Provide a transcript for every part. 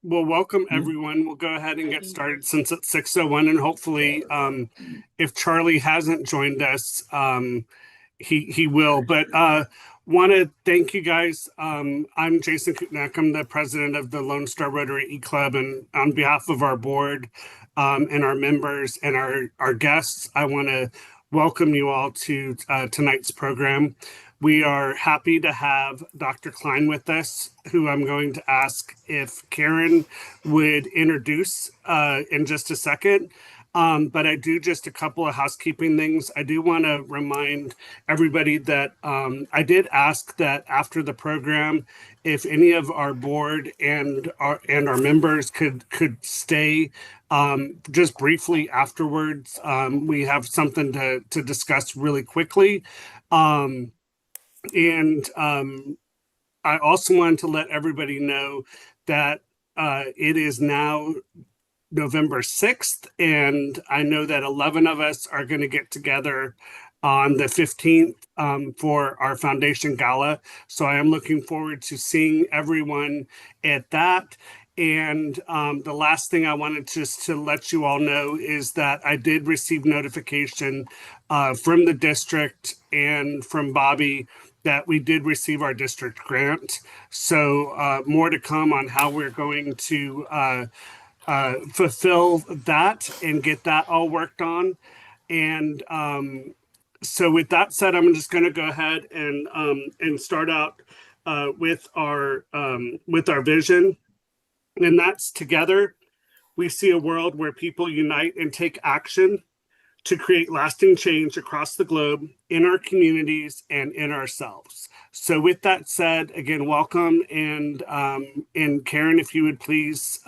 Well, welcome everyone. We'll go ahead and get started since it's 6:01, and hopefully, if Charlie hasn't joined us, he will. But want to thank you guys. I'm Jason Kutnak. I'm the president of the Lone Star Rotary E Club, and on behalf of our board and our members and our guests, I want to welcome you all to tonight's program. We are happy to have Dr. Cline with us, who I'm going to ask if Karen would introduce in just a second. But I do just a couple of housekeeping things. I do want to remind everybody that I did ask that after the program, if any of our board and our members could stay just briefly afterwards. We have something to discuss really quickly. And I also wanted to let everybody know that it is now November 6th, and I know that 11 of us are going to get together on the 15th for our foundation gala. So I am looking forward to seeing everyone at that. And the last thing I wanted just to let you all know is that I did receive notification from the district and from Bobby that we did receive our district grant. So more to come on how we're going to fulfill that and get that all worked on. And so with that said, I'm just going to go ahead and start out with our vision. And that's together, we see a world where people unite and take action to create lasting change across the globe, in our communities, and in ourselves. So with that said, again, welcome. And Karen, if you would please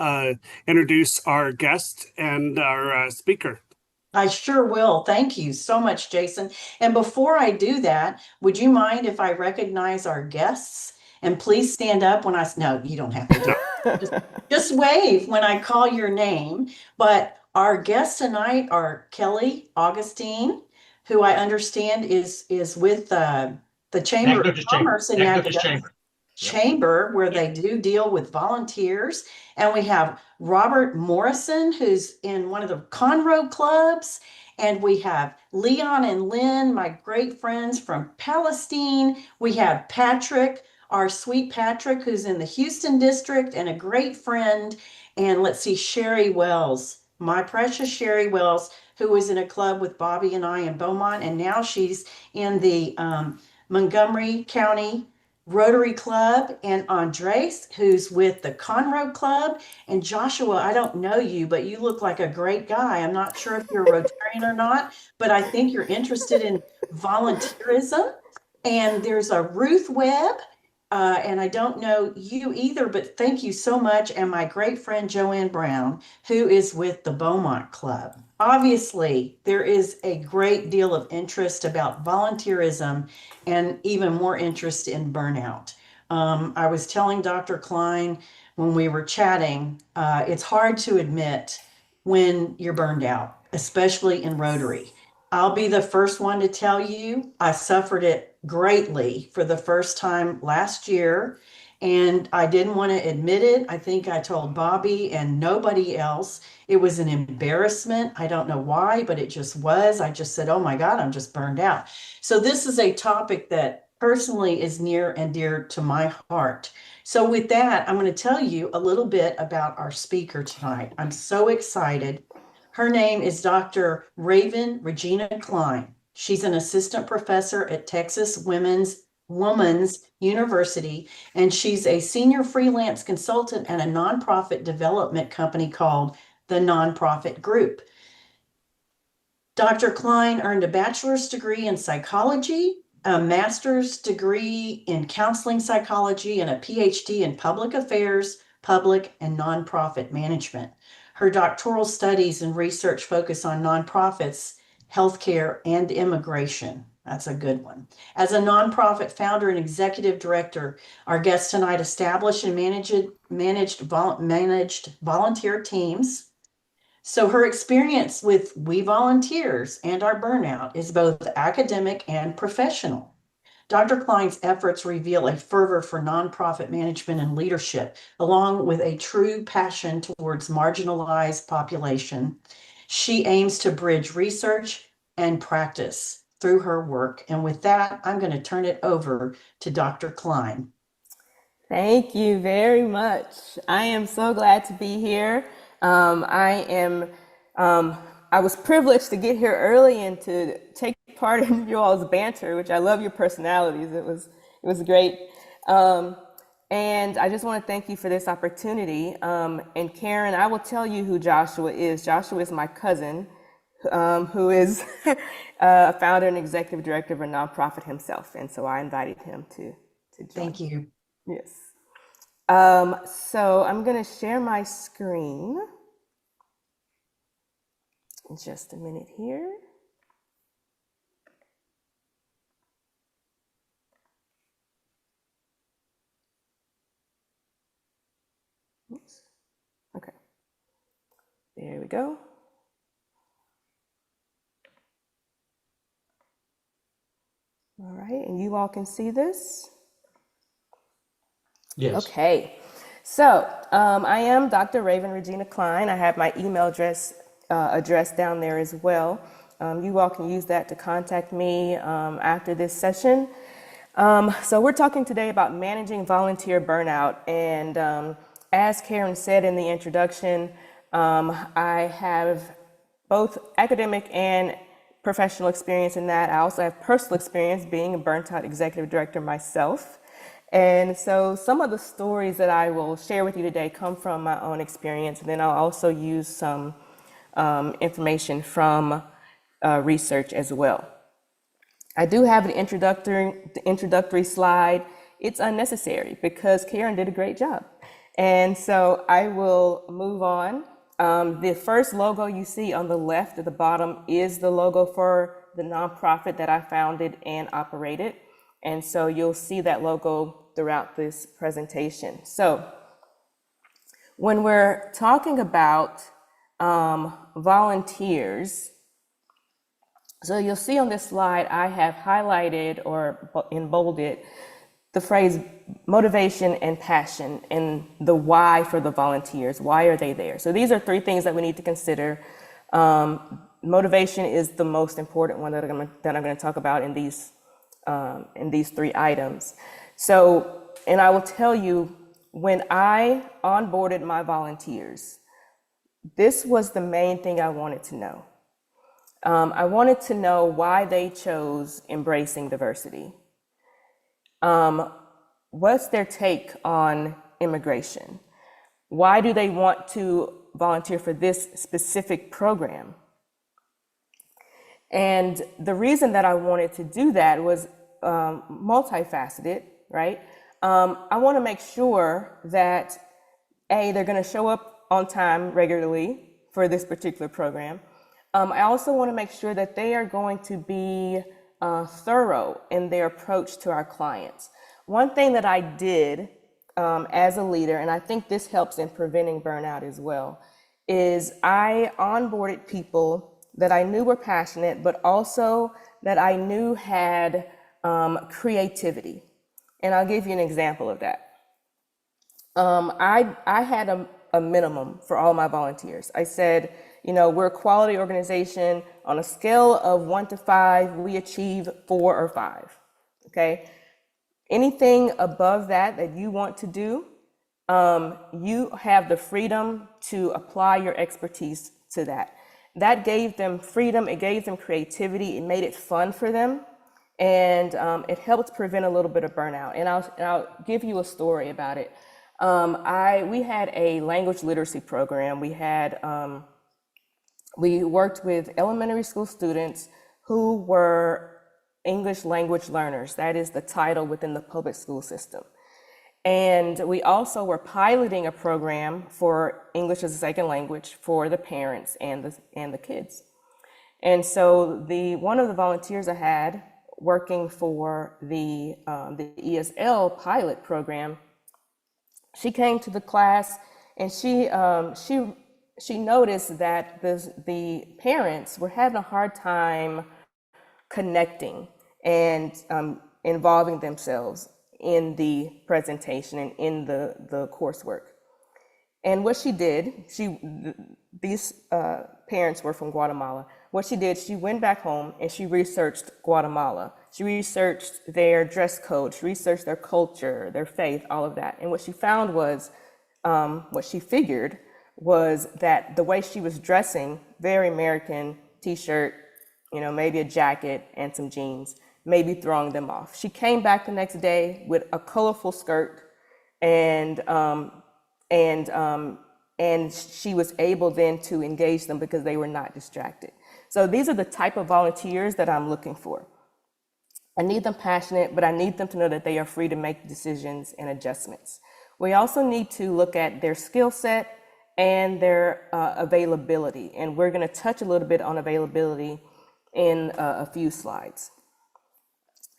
introduce our guest and our speaker. I sure will. Thank you so much, Jason. And before I do that, would you mind if I recognize our guests? And please stand up when no, you don't have to do it. Just wave when I call your name. But our guests tonight are Kelly Augustine, who I understand is with the Chamber of Commerce in Nacogdoches Chamber, where they do deal with volunteers. And we have Robert Morrison, who's in one of the Conroe clubs. And we have Leon and Lynn, my great friends from Palestine. We have Patrick, our sweet Patrick, who's in the Houston district and a great friend. And let's see, Sherry Wells, my precious Sherry Wells, who was in a club with Bobby and I in Beaumont. And now she's in the Montgomery County Rotary Club, and Andres, who's with the Conroe Club. And Joshua, I don't know you, but you look like a great guy. I'm not sure if you're a Rotarian or not, but I think you're interested in volunteerism. And there's a Ruth Webb, and I don't know you either, but thank you so much. And my great friend Joanne Brown, who is with the Beaumont Club. Obviously, there is a great deal of interest about volunteerism and even more interest in burnout. I was telling Dr. Cline when we were chatting, it's hard to admit when you're burned out, especially in Rotary. I'll be the first one to tell you, I suffered it greatly for the first time last year, and I didn't want to admit it. I think I told Bobby and nobody else. It was an embarrassment. I don't know why, but it just was. I just said, oh my God, I'm just burned out. So this is a topic that personally is near and dear to my heart. So with that, I'm going to tell you a little bit about our speaker tonight. I'm so excited. Her name is Dr. Ravin Regina Cline. She's an assistant professor at Texas Women's University, and she's a senior freelance consultant at a nonprofit development company called the Nonprofit Group. Dr. Cline earned a bachelor's degree in psychology, a master's degree in counseling psychology, and a PhD in public affairs, public and nonprofit management. Her doctoral studies and research focus on nonprofits, healthcare, and immigration. That's a good one. As a nonprofit founder and executive director, our guest tonight established and managed volunteer teams. So her experience with We Volunteers and our burnout is both academic and professional. Dr. Kline's efforts reveal a fervor for nonprofit management and leadership, along with a true passion towards marginalized population. She aims to bridge research and practice through her work. And with that, I'm going to turn it over to Dr. Cline. Thank you very much. I am so glad to be here. I was privileged to get here early and to take part in you all's banter, which I love your personalities. It was great. And I just want to thank you for this opportunity. And Karen, I will tell you who Joshua is. Joshua is my cousin, who is a founder and executive director of a nonprofit himself. And so I invited him to join. Thank you. Yes. So I'm going to share my screen. Just a minute here. Oops. Okay. There we go. All right, and you all can see this? Yes. Okay. So I am Dr. Ravin Regina Cline. I have my email address down there as well. You all can use that to contact me after this session. So we're talking today about managing volunteer burnout. And as Karen said in the introduction, I have both academic and professional experience in that. I also have personal experience being a burnt out executive director myself. And so some of the stories that I will share with you today come from my own experience. And then I'll also use some information from research as well. I do have an introductory slide. It's unnecessary because Karen did a great job. And so I will move on. The first logo you see on the left at the bottom is the logo for the nonprofit that I founded and operated. And so you'll see that logo throughout this presentation. So when we're talking about volunteers, so you'll see on this slide, I have highlighted or in bolded the phrase motivation and passion and the why for the volunteers. Why are they there? So these are three things that we need to consider. Motivation is the most important one that I'm going to talk about in these three items. So, and I will tell you, when I onboarded my volunteers, this was the main thing I wanted to know. I wanted to know why they chose embracing diversity. What's their take on immigration? Why do they want to volunteer for this specific program? And the reason that I wanted to do that was multifaceted, right? I want to make sure that they're going to show up on time regularly for this particular program. I also want to make sure that they are going to be thorough in their approach to our clients. One thing that I did as a leader, and I think this helps in preventing burnout as well, is I onboarded people that I knew were passionate, but also that I knew had creativity. And I'll give you an example of that. I had a minimum for all my volunteers. I said, we're a quality organization. On a scale of 1 to 5, we achieve 4 or 5, okay? Anything above that you want to do, you have the freedom to apply your expertise to that. That gave them freedom, it gave them creativity, it made it fun for them, and it helped prevent a little bit of burnout. And I'll give you a story about it. We had a language literacy program. We worked with elementary school students who were English language learners. That is the title within the public school system. And we also were piloting a program for English as a second language for the parents and the kids. And so one of the volunteers I had working for the ESL pilot program, she came to the class and she noticed that the parents were having a hard time connecting and involving themselves in the presentation and in the coursework. And what she did, these parents were from Guatemala. What she did, she went back home and she researched Guatemala. She researched their dress code, she researched their culture, their faith, all of that. And what she found was, what she figured was that the way she was dressing, very American, t-shirt, maybe a jacket and some jeans, maybe throwing them off. She came back the next day with a colorful skirt, and she was able then to engage them because they were not distracted. So these are the type of volunteers that I'm looking for. I need them passionate, but I need them to know that they are free to make decisions and adjustments. We also need to look at their skill set and their availability. And we're going to touch a little bit on availability in a few slides.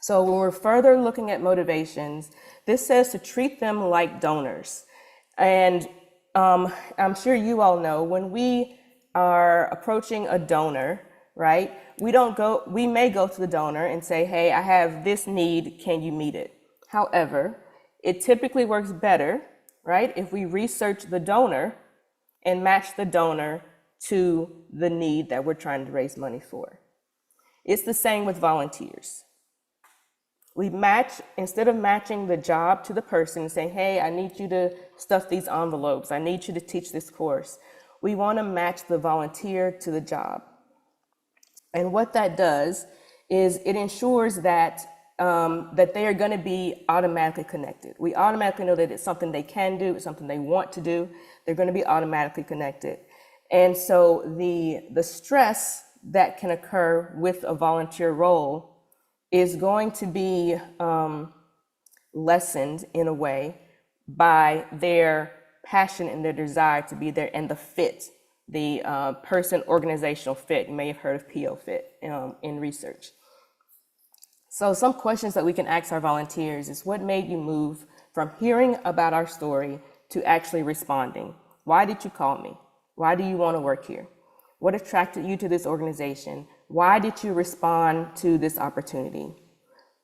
So when we're further looking at motivations, this says to treat them like donors. And I'm sure you all know when we are approaching a donor, right? We may go to the donor and say, hey, I have this need, can you meet it? However, it typically works better, right, if we research the donor and match the donor to the need that we're trying to raise money for. It's the same with volunteers. We match, instead of matching the job to the person and saying, hey, I need you to stuff these envelopes, I need you to teach this course, we want to match the volunteer to the job. And what that does is it ensures that they are going to be automatically connected. We automatically know that it's something they can do, it's something they want to do, they're going to be automatically connected. And so the stress that can occur with a volunteer role is going to be lessened in a way by their passion and their desire to be there, and the fit, the person-organizational fit. You may have heard of PO fit in research. So some questions that we can ask our volunteers is, what made you move from hearing about our story to actually responding? Why did you call me? Why do you want to work here? What attracted you to this organization? Why did you respond to this opportunity?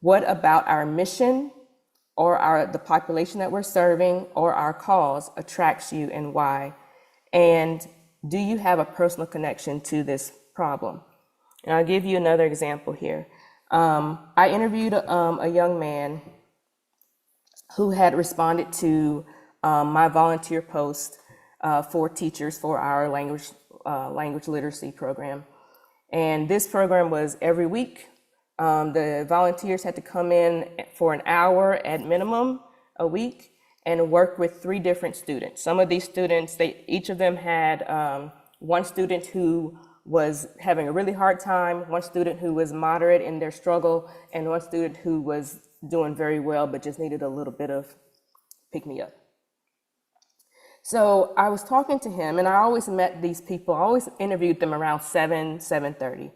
What about our mission or the population that we're serving or our cause attracts you, and why? And do you have a personal connection to this problem? And I'll give you another example here. I interviewed a young man who had responded to my volunteer post for teachers for our language literacy program. And this program was every week. The volunteers had to come in for an hour at minimum a week and work with 3 different students. Some of these students, each of them had one student who was having a really hard time, one student who was moderate in their struggle, and one student who was doing very well but just needed a little bit of pick-me-up. So I was talking to him, and I always met these people, I always interviewed them around 7:30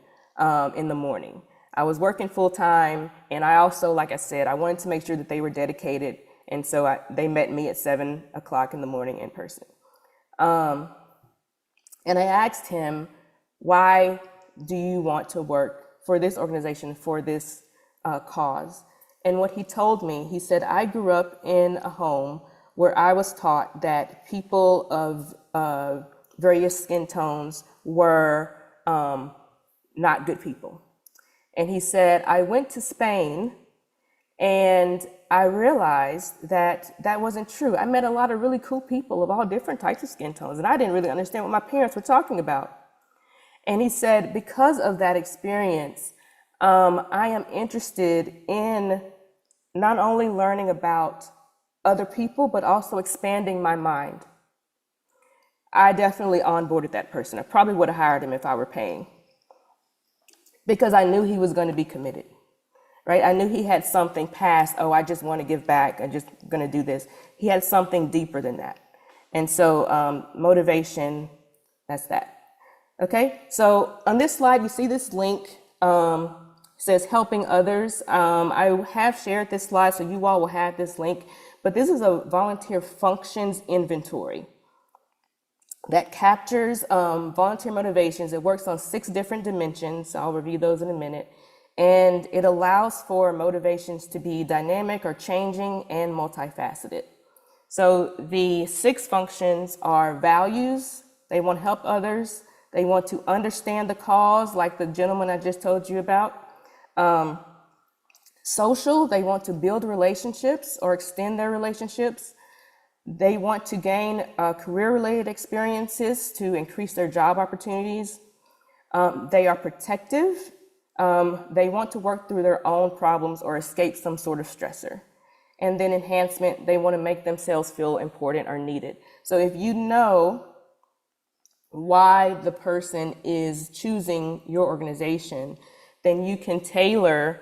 in the morning. I was working full-time, and I also, like I said, I wanted to make sure that they were dedicated, and so they met me at 7 o'clock in the morning in person. And I asked him, why do you want to work for this organization, for this cause? And what he told me, he said, I grew up in a home where I was taught that people of various skin tones were not good people. And he said, I went to Spain and I realized that that wasn't true. I met a lot of really cool people of all different types of skin tones, and I didn't really understand what my parents were talking about. And he said, because of that experience, I am interested in not only learning about other people, but also expanding my mind. I definitely onboarded that person. I probably would have hired him if I were paying, because I knew he was going to be committed, right? I knew he had something past, oh, I just want to give back, I'm just going to do this. He had something deeper than that. And so motivation, that's that. Okay, so on this slide, you see this link, says helping others. I have shared this slide, so you all will have this link, but this is a volunteer functions inventory that captures volunteer motivations. It works on 6 different dimensions. I'll review those in a minute. And it allows for motivations to be dynamic or changing and multifaceted. So the 6 functions are values. They want to help others. They want to understand the cause, like the gentleman I just told you about. Social, they want to build relationships or extend their relationships. They want to gain career-related experiences to increase their job opportunities. They are protective. They want to work through their own problems or escape some sort of stressor. And then enhancement, they want to make themselves feel important or needed. So if you know why the person is choosing your organization, then you can tailor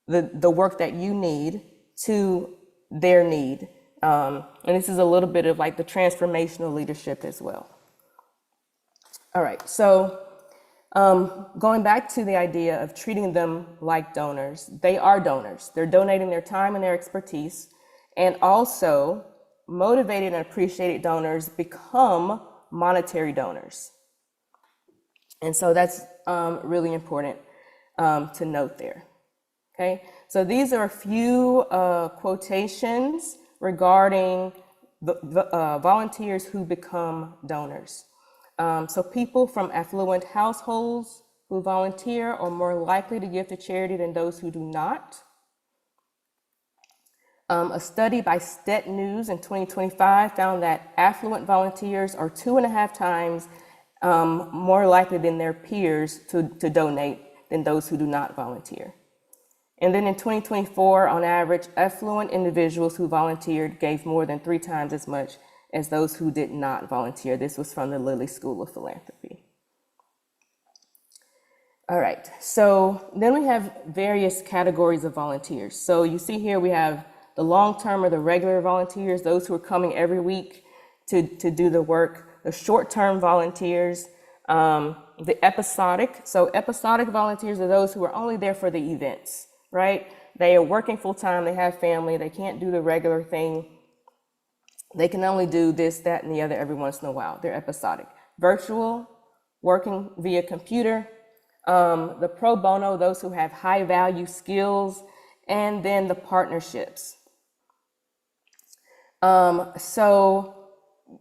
the work that you need to their need. And this is a little bit of like the transformational leadership as well. All right, so going back to the idea of treating them like donors, they are donors. They're donating their time and their expertise, and also motivated and appreciated donors become monetary donors. And so that's really important to note there. Okay, so these are a few quotations regarding the volunteers who become donors. So people from affluent households who volunteer are more likely to give to charity than those who do not. A study by Stet News in 2025 found that affluent volunteers are 2.5 times more likely than their peers to donate than those who do not volunteer. And then in 2024, on average, affluent individuals who volunteered gave more than 3 times as much as those who did not volunteer. This was from the Lilly School of Philanthropy. All right, so then we have various categories of volunteers. So you see here we have the long-term or the regular volunteers, those who are coming every week to do the work, the short-term volunteers, the episodic. So episodic volunteers are those who are only there for the events, right? They are working full-time, they have family, they can't do the regular thing. They can only do this, that, and the other every once in a while. They're episodic. Virtual, working via computer, the pro bono, those who have high value skills, and then the partnerships. So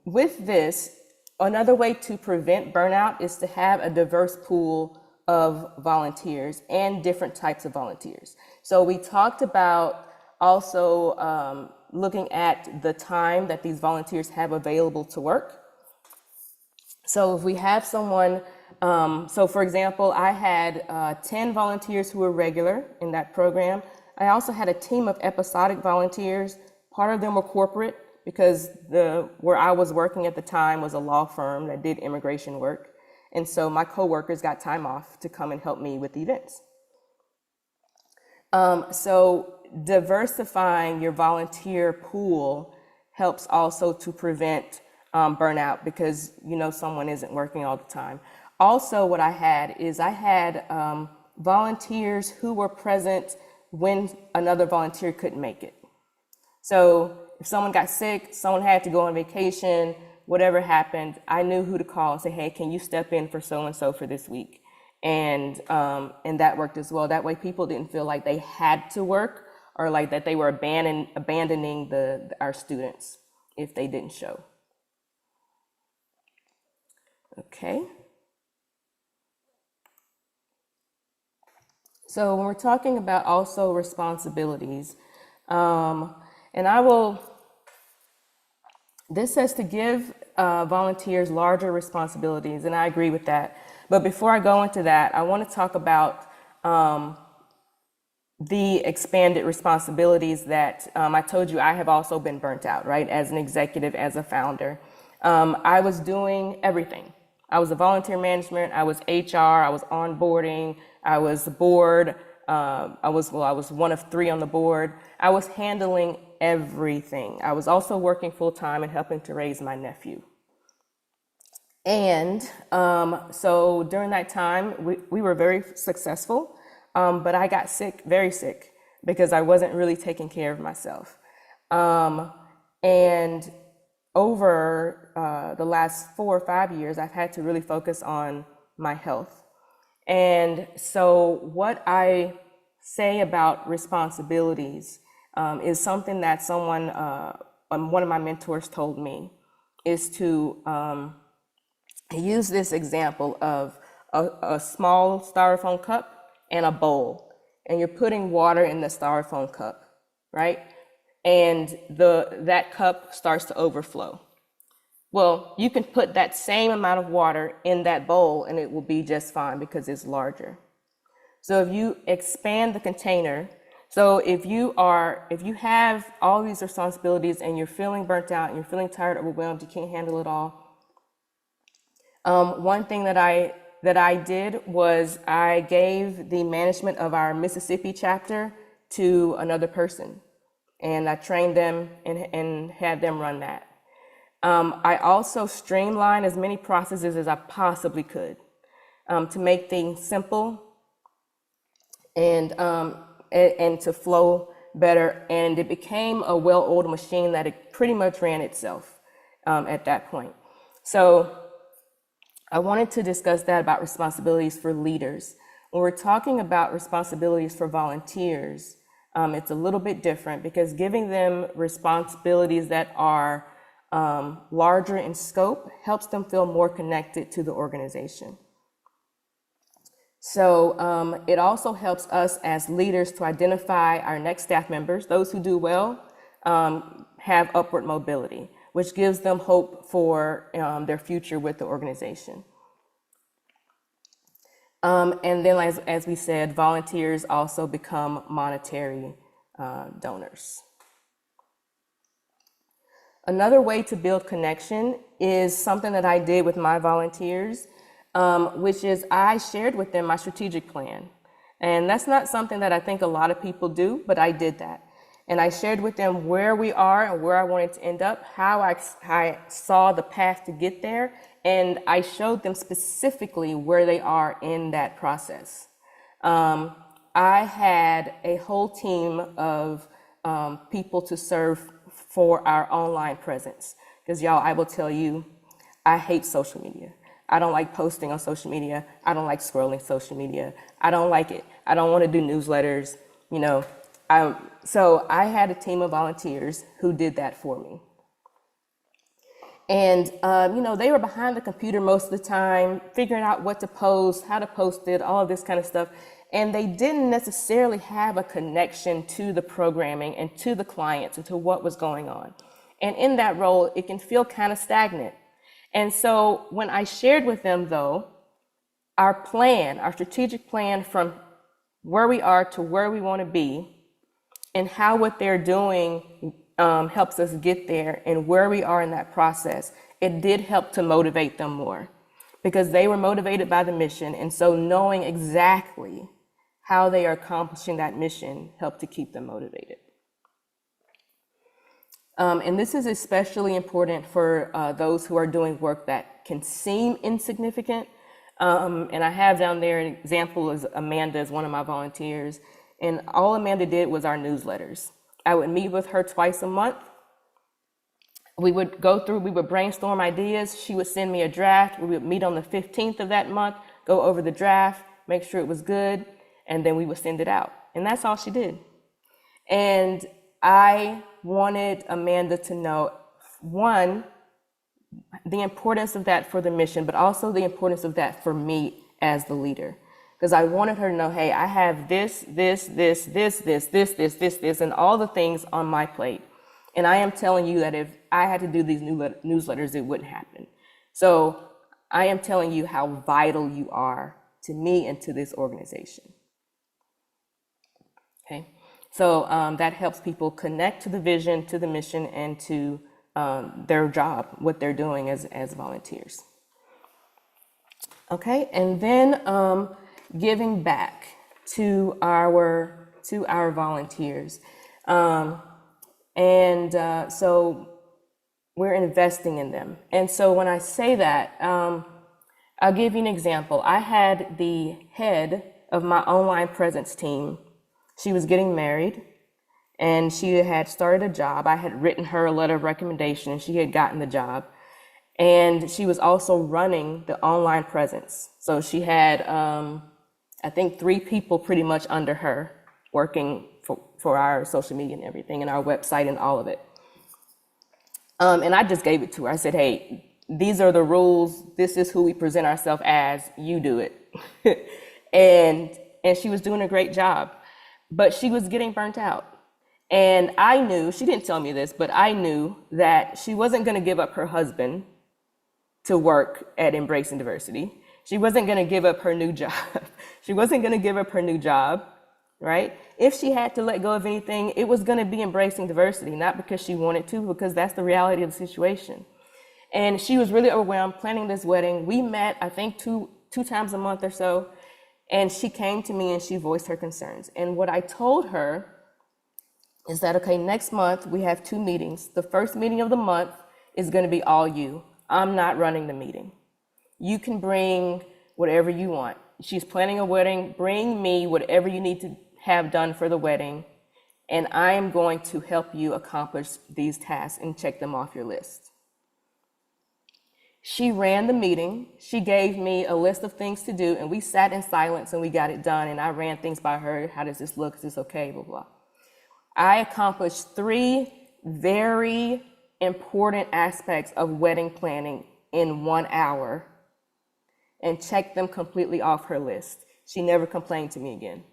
with this, another way to prevent burnout is to have a diverse pool of volunteers and different types of volunteers. So we talked about also looking at the time that these volunteers have available to work. So if we have someone, so for example, I had 10 volunteers who were regular in that program. I also had a team of episodic volunteers. Part of them were corporate because where I was working at the time was a law firm that did immigration work. And so my coworkers got time off to come and help me with the events. So diversifying your volunteer pool helps also to prevent burnout because you know someone isn't working all the time. Also, what I had is I had volunteers who were present when another volunteer couldn't make it. So if someone got sick, someone had to go on vacation, whatever happened, I knew who to call and say, hey, can you step in for so-and-so for this week? And that worked as well. That way people didn't feel like they had to work or like that they were abandoning our students if they didn't show. Okay. So when we're talking about also responsibilities, this says to give volunteers larger responsibilities, and I agree with that. But before I go into that, I want to talk about the expanded responsibilities that I told you I have also been burnt out, right? As an executive, as a founder. I was doing everything. I was a volunteer management, I was HR, I was onboarding, I was the board, I was one of 3 on the board. I was handling everything. I was also working full-time and helping to raise my nephew. And so during that time, we were very successful, but I got sick, very sick, because I wasn't really taking care of myself. And over the last 4 or 5 years, I've had to really focus on my health. And so what I say about responsibilities is something that someone, one of my mentors told me, is to use this example of a small styrofoam cup and a bowl, and you're putting water in the styrofoam cup, right? And that cup starts to overflow. Well, you can put that same amount of water in that bowl and it will be just fine because it's larger. So if you expand the container, so if you have all these responsibilities and you're feeling burnt out and you're feeling tired, overwhelmed, you can't handle it all. One thing that I did was I gave the management of our Mississippi chapter to another person, and I trained them and had them run that. I also streamlined as many processes as I possibly could to make things simple and to flow better. And it became a well-oiled machine that it pretty much ran itself at that point. So I wanted to discuss that about responsibilities for leaders. When we're talking about responsibilities for volunteers, it's a little bit different because giving them responsibilities that are larger in scope helps them feel more connected to the organization. So it also helps us as leaders to identify our next staff members. Those who do well have upward mobility, which gives them hope for their future with the organization. And then, as we said, volunteers also become monetary donors. Another way to build connection is something that I did with my volunteers, which is I shared with them my strategic plan. And that's not something that I think a lot of people do, but I did that. And I shared with them where we are and where I wanted to end up, how I saw the path to get there, and I showed them specifically where they are in that process. I had a whole team of people to serve for our online presence. Because y'all, I will tell you, I hate social media. I don't like posting on social media. I don't like scrolling social media. I don't like it. I don't want to do newsletters, you know. So I had a team of volunteers who did that for me. And, you know, they were behind the computer most of the time, figuring out what to post, how to post it, all of this kind of stuff. And they didn't necessarily have a connection to the programming and to the clients and to what was going on. And in that role, it can feel kind of stagnant. And so when I shared with them, though, our plan, our strategic plan from where we are to where we want to be, and how what they're doing helps us get there and where we are in that process, it did help to motivate them more because they were motivated by the mission. And so knowing exactly how they are accomplishing that mission helped to keep them motivated. And this is especially important for those who are doing work that can seem insignificant. And I have down there an example is Amanda is one of my volunteers. And all Amanda did was our newsletters. I would meet with her twice a month. We would go through, we would brainstorm ideas. She would send me a draft. We would meet on the 15th of that month, go over the draft, make sure it was good, and then we would send it out. And that's all she did. And I wanted Amanda to know, one, the importance of that for the mission, but also the importance of that for me as the leader. Because I wanted her to know, hey, I have this, and all the things on my plate. And I am telling you that if I had to do these newsletters, it wouldn't happen. So I am telling you how vital you are to me and to this organization. Okay, so that helps people connect to the vision, to the mission, and to their job, what they're doing as volunteers. Okay, and then giving back to our volunteers. So we're investing in them. And so when I say that, I'll give you an example. I had the head of my online presence team. She was getting married and she had started a job. I had written her a letter of recommendation and she had gotten the job. And she was also running the online presence. So she had, I think 3 people pretty much under her working for our social media and everything, and our website and all of it. And I just gave it to her. I said, hey, these are the rules. This is who we present ourselves as. You do it. and she was doing a great job, but she was getting burnt out. And I knew, she didn't tell me this, but I knew that she wasn't going to give up her husband to work at Embracing Diversity. She wasn't going to give up her new job. She wasn't going to give up her new job, right? If she had to let go of anything, it was going to be Embracing Diversity, not because she wanted to, because that's the reality of the situation. And she was really overwhelmed planning this wedding. We met, I think, two times a month or so, and she came to me and she voiced her concerns. And what I told her is that, okay, next month we have 2 meetings. The first meeting of the month is going to be all you. I'm not running the meeting. You can bring whatever you want. She's planning a wedding. Bring me whatever you need to have done for the wedding, and I am going to help you accomplish these tasks and check them off your list. She ran the meeting. She gave me a list of things to do, and we sat in silence and we got it done, and I ran things by her. How does this look? Is this okay? Blah, blah. I accomplished 3 very important aspects of wedding planning in 1 hour and checked them completely off her list. She never complained to me again.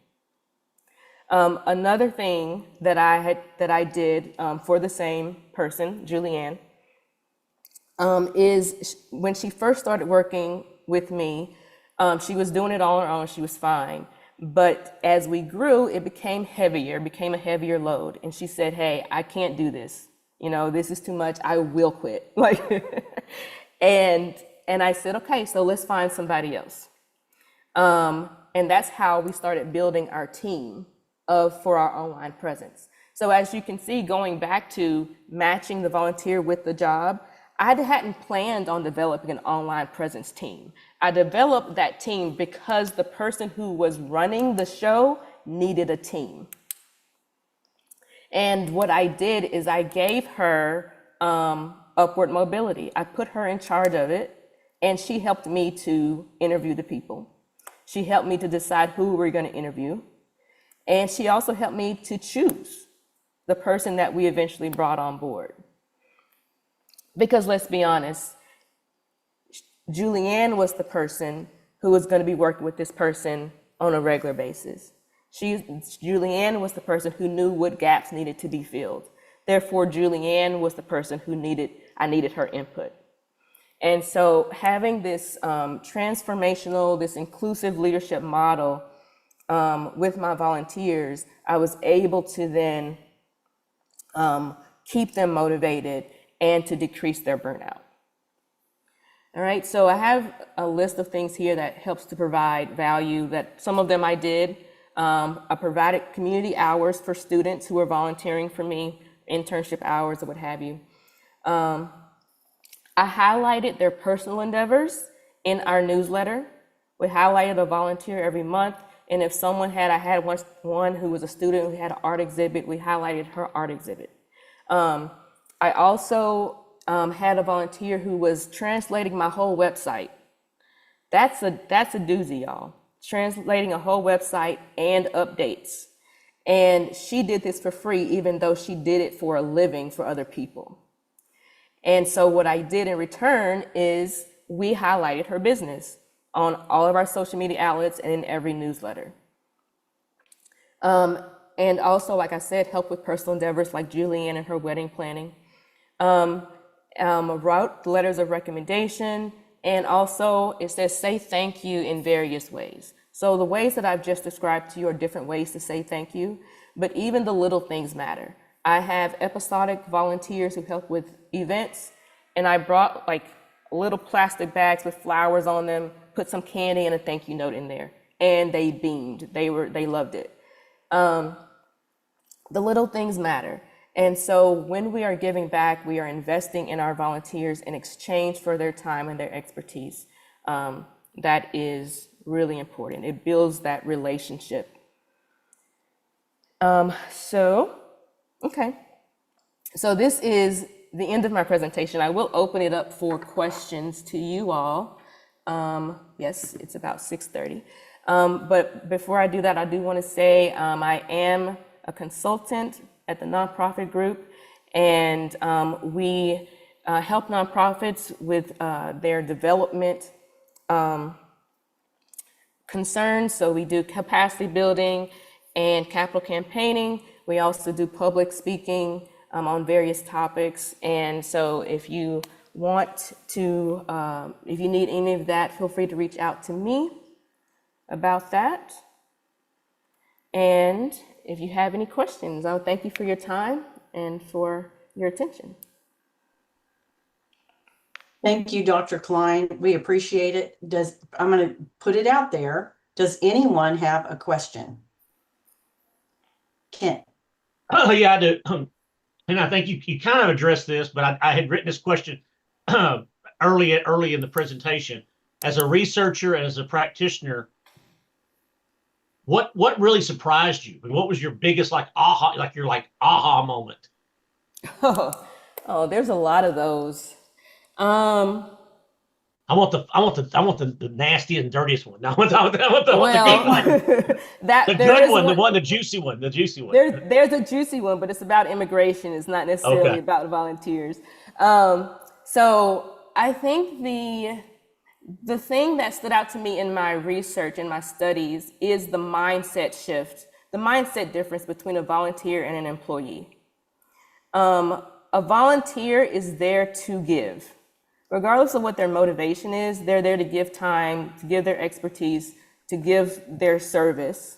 Another thing that I did for the same person, Julianne, is when she first started working with me, she was doing it all on her own. She was fine. But as we grew, it became a heavier load. And she said, hey, I can't do this. This is too much. I will quit. And I said, okay, so let's find somebody else. And that's how we started building our team for our online presence. So as you can see, going back to matching the volunteer with the job, I hadn't planned on developing an online presence team. I developed that team because the person who was running the show needed a team. And what I did is I gave her upward mobility. I put her in charge of it, and she helped me to interview the people. She helped me to decide who we're going to interview. And she also helped me to choose the person that we eventually brought on board. Because let's be honest, Julianne was the person who was going to be working with this person on a regular basis. Julianne was the person who knew what gaps needed to be filled. Therefore, Julianne was the person I needed her input. And so having this transformational, this inclusive leadership model with my volunteers, I was able to then keep them motivated and to decrease their burnout. All right, so I have a list of things here that helps to provide value. That some of them I did. I provided community hours for students who are volunteering for me, internship hours or what have you. I highlighted their personal endeavors in our newsletter. We highlighted a volunteer every month, and if someone I had one who was a student who had an art exhibit, we highlighted her art exhibit. I also had a volunteer who was translating my whole website. That's a doozy, y'all. Translating a whole website and updates. And she did this for free, even though she did it for a living for other people. And so what I did in return is we highlighted her business on all of our social media outlets and in every newsletter. And also, like I said, help with personal endeavors like Julianne and her wedding planning. Wrote letters of recommendation, and also it says say thank you in various ways. So the ways that I've just described to you are different ways to say thank you, but even the little things matter. I have episodic volunteers who help with events, and I brought like little plastic bags with flowers on them, put some candy and a thank you note in there, and they beamed. They loved it. The little things matter. And so when we are giving back, we are investing in our volunteers in exchange for their time and their expertise. That is really important. It builds that relationship. Okay. So this is the end of my presentation. I will open it up for questions to you all. Yes, it's about 6:30. But before I do that, I do want to say I am a consultant at the nonprofit group, and we help nonprofits with their development concerns. So we do capacity building and capital campaigning. We also do public speaking on various topics. And so if you want to, if you need any of that, feel free to reach out to me about that. And if you have any questions, I'll thank you for your time and for your attention. Thank you, Dr. Klein. We appreciate it. I'm going to put it out there. Does anyone have a question? Kent. Oh, yeah, I do. And I think you kind of addressed this, but I had written this question early in the presentation. As a researcher and as a practitioner, what really surprised you? And what was your biggest aha moment? Oh, there's a lot of those. I want the nasty and dirtiest one. I want the good one. The juicy one. There's a juicy one, but it's about immigration. It's not necessarily about volunteers. So I think the thing that stood out to me in my research and my studies is the mindset shift, the mindset difference between a volunteer and an employee. A volunteer is there to give. Regardless of what their motivation is, they're there to give time, to give their expertise, to give their service.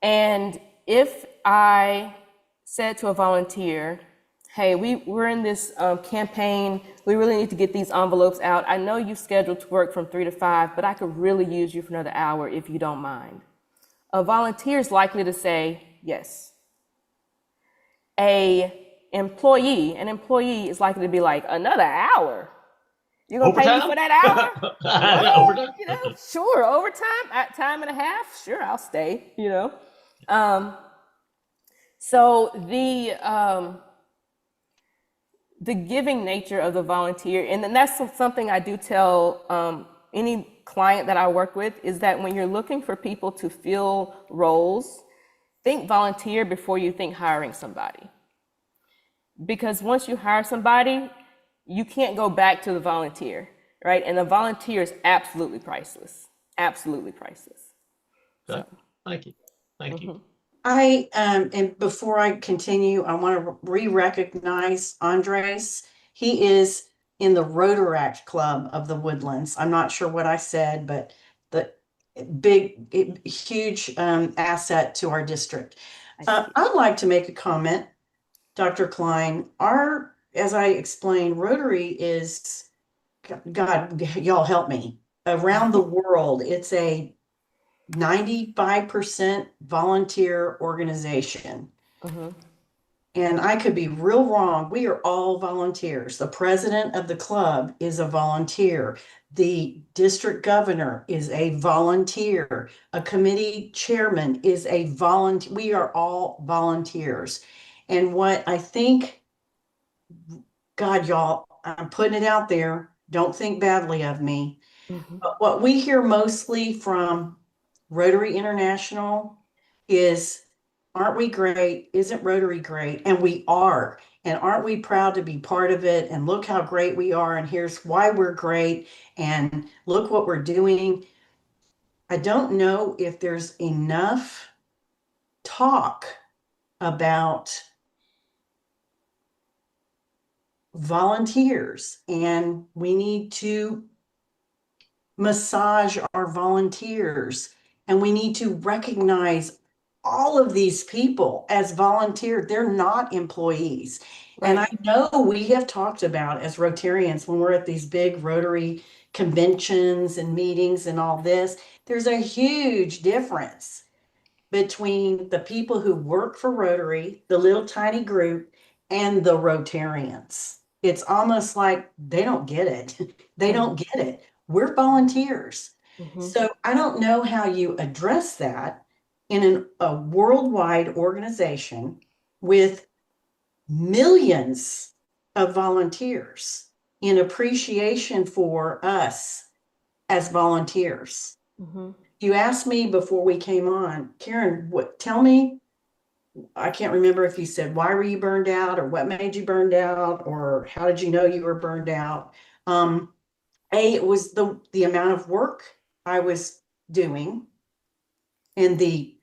And if I said to a volunteer, hey, we're in this campaign, we really need to get these envelopes out. I know you're scheduled to work from 3 to 5, but I could really use you for another hour if you don't mind. A volunteer is likely to say yes. An employee is likely to be like, another hour? You're gonna pay me for that hour? Overtime? Sure, overtime, at time and a half, sure, I'll stay, So the giving nature of the volunteer, and then that's something I do tell any client that I work with, is that when you're looking for people to fill roles, think volunteer before you think hiring somebody. Because once you hire somebody, you can't go back to the volunteer, right? And the volunteer is absolutely priceless, absolutely priceless. So. Thank you. And before I continue, I want to re-recognize Andres. He is in the Rotary Club of the Woodlands. I'm not sure what I said, but the huge asset to our district. I'd like to make a comment, Dr. Klein. As I explained, Rotary is, God, y'all help me, around the world. It's a 95% volunteer organization. And I could be real wrong. We are all volunteers. The president of the club is a volunteer. The district governor is a volunteer. A committee chairman is a volunteer. We are all volunteers. And what I think, God, y'all, I'm putting it out there. Don't think badly of me. But what we hear mostly from Rotary International is, aren't we great? Isn't Rotary great? And we are. And aren't we proud to be part of it? And look how great we are. And here's why we're great. And look what we're doing. I don't know if there's enough talk about volunteers, and we need to massage our volunteers, and we need to recognize all of these people as volunteers. They're not employees. Right. And I know we have talked about, as Rotarians, when we're at these big Rotary conventions and meetings and all this, there's a huge difference between the people who work for Rotary, the little tiny group, and the Rotarians. It's almost like they don't get it. They don't get it. We're volunteers. So I don't know how you address that in a worldwide organization with millions of volunteers in appreciation for us as volunteers. You asked me before we came on, Karen, tell me, I can't remember if you said, why were you burned out, or what made you burned out, or how did you know you were burned out? It was the amount of work I was doing and the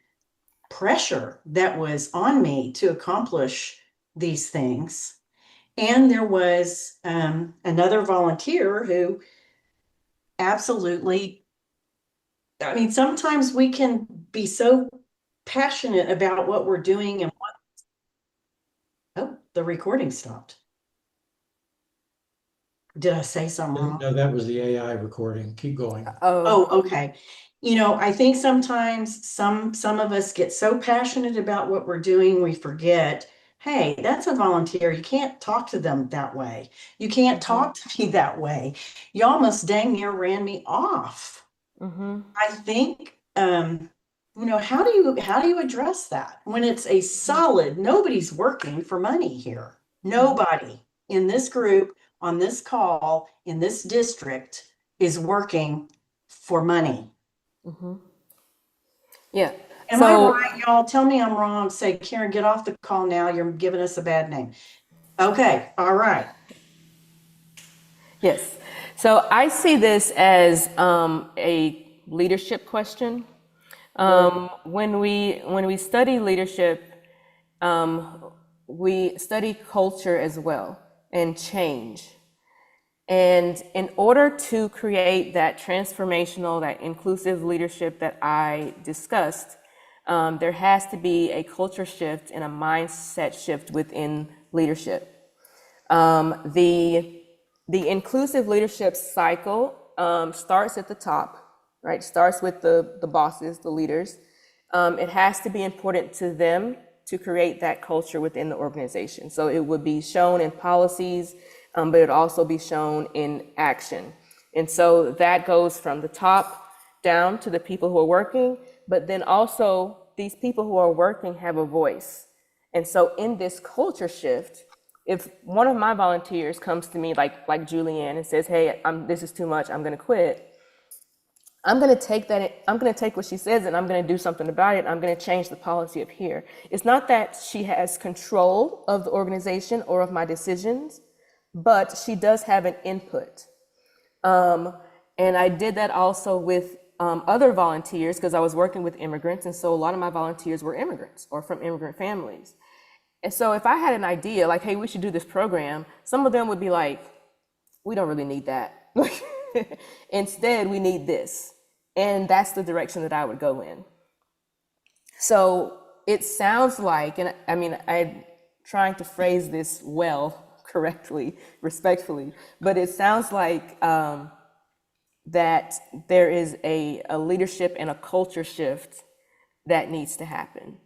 pressure that was on me to accomplish these things. And there was another volunteer who absolutely, I mean, sometimes we can be so passionate about what we're doing and oh, the recording stopped. Did I say something wrong? No, that was the AI recording. Keep going. Oh, okay. You know, I think sometimes some of us get so passionate about what we're doing, we forget, hey, that's a volunteer. You can't talk to them that way. You can't talk to me that way. You almost dang near ran me off. I think you know, how do you address that when it's a solid, nobody's working for money here. Nobody in this group, on this call, in this district is working for money. Yeah. Am I right, y'all? Tell me I'm wrong. Say, Karen, get off the call now. You're giving us a bad name. Okay, all right. Yes. So I see this as a leadership question. When we study leadership, we study culture as well and change. And in order to create that transformational, that inclusive leadership that I discussed, there has to be a culture shift and a mindset shift within leadership. The inclusive leadership cycle starts at the top, right? Starts with the bosses, the leaders. It has to be important to them to create that culture within the organization. So it would be shown in policies, but it would also be shown in action. And so that goes from the top down to the people who are working, but then also these people who are working have a voice. And so in this culture shift, if one of my volunteers comes to me like Julianne and says, hey, this is too much, I'm gonna quit, I'm gonna take what she says and I'm gonna do something about it. I'm gonna change the policy up here. It's not that she has control of the organization or of my decisions, but she does have an input. And I did that also with other volunteers because I was working with immigrants. And so a lot of my volunteers were immigrants or from immigrant families. And so if I had an idea like, hey, we should do this program, some of them would be like, we don't really need that. Instead, we need this. And that's the direction that I would go in. So it sounds like, and I mean, I'm trying to phrase this well, correctly, respectfully, but it sounds like that there is a leadership and a culture shift that needs to happen.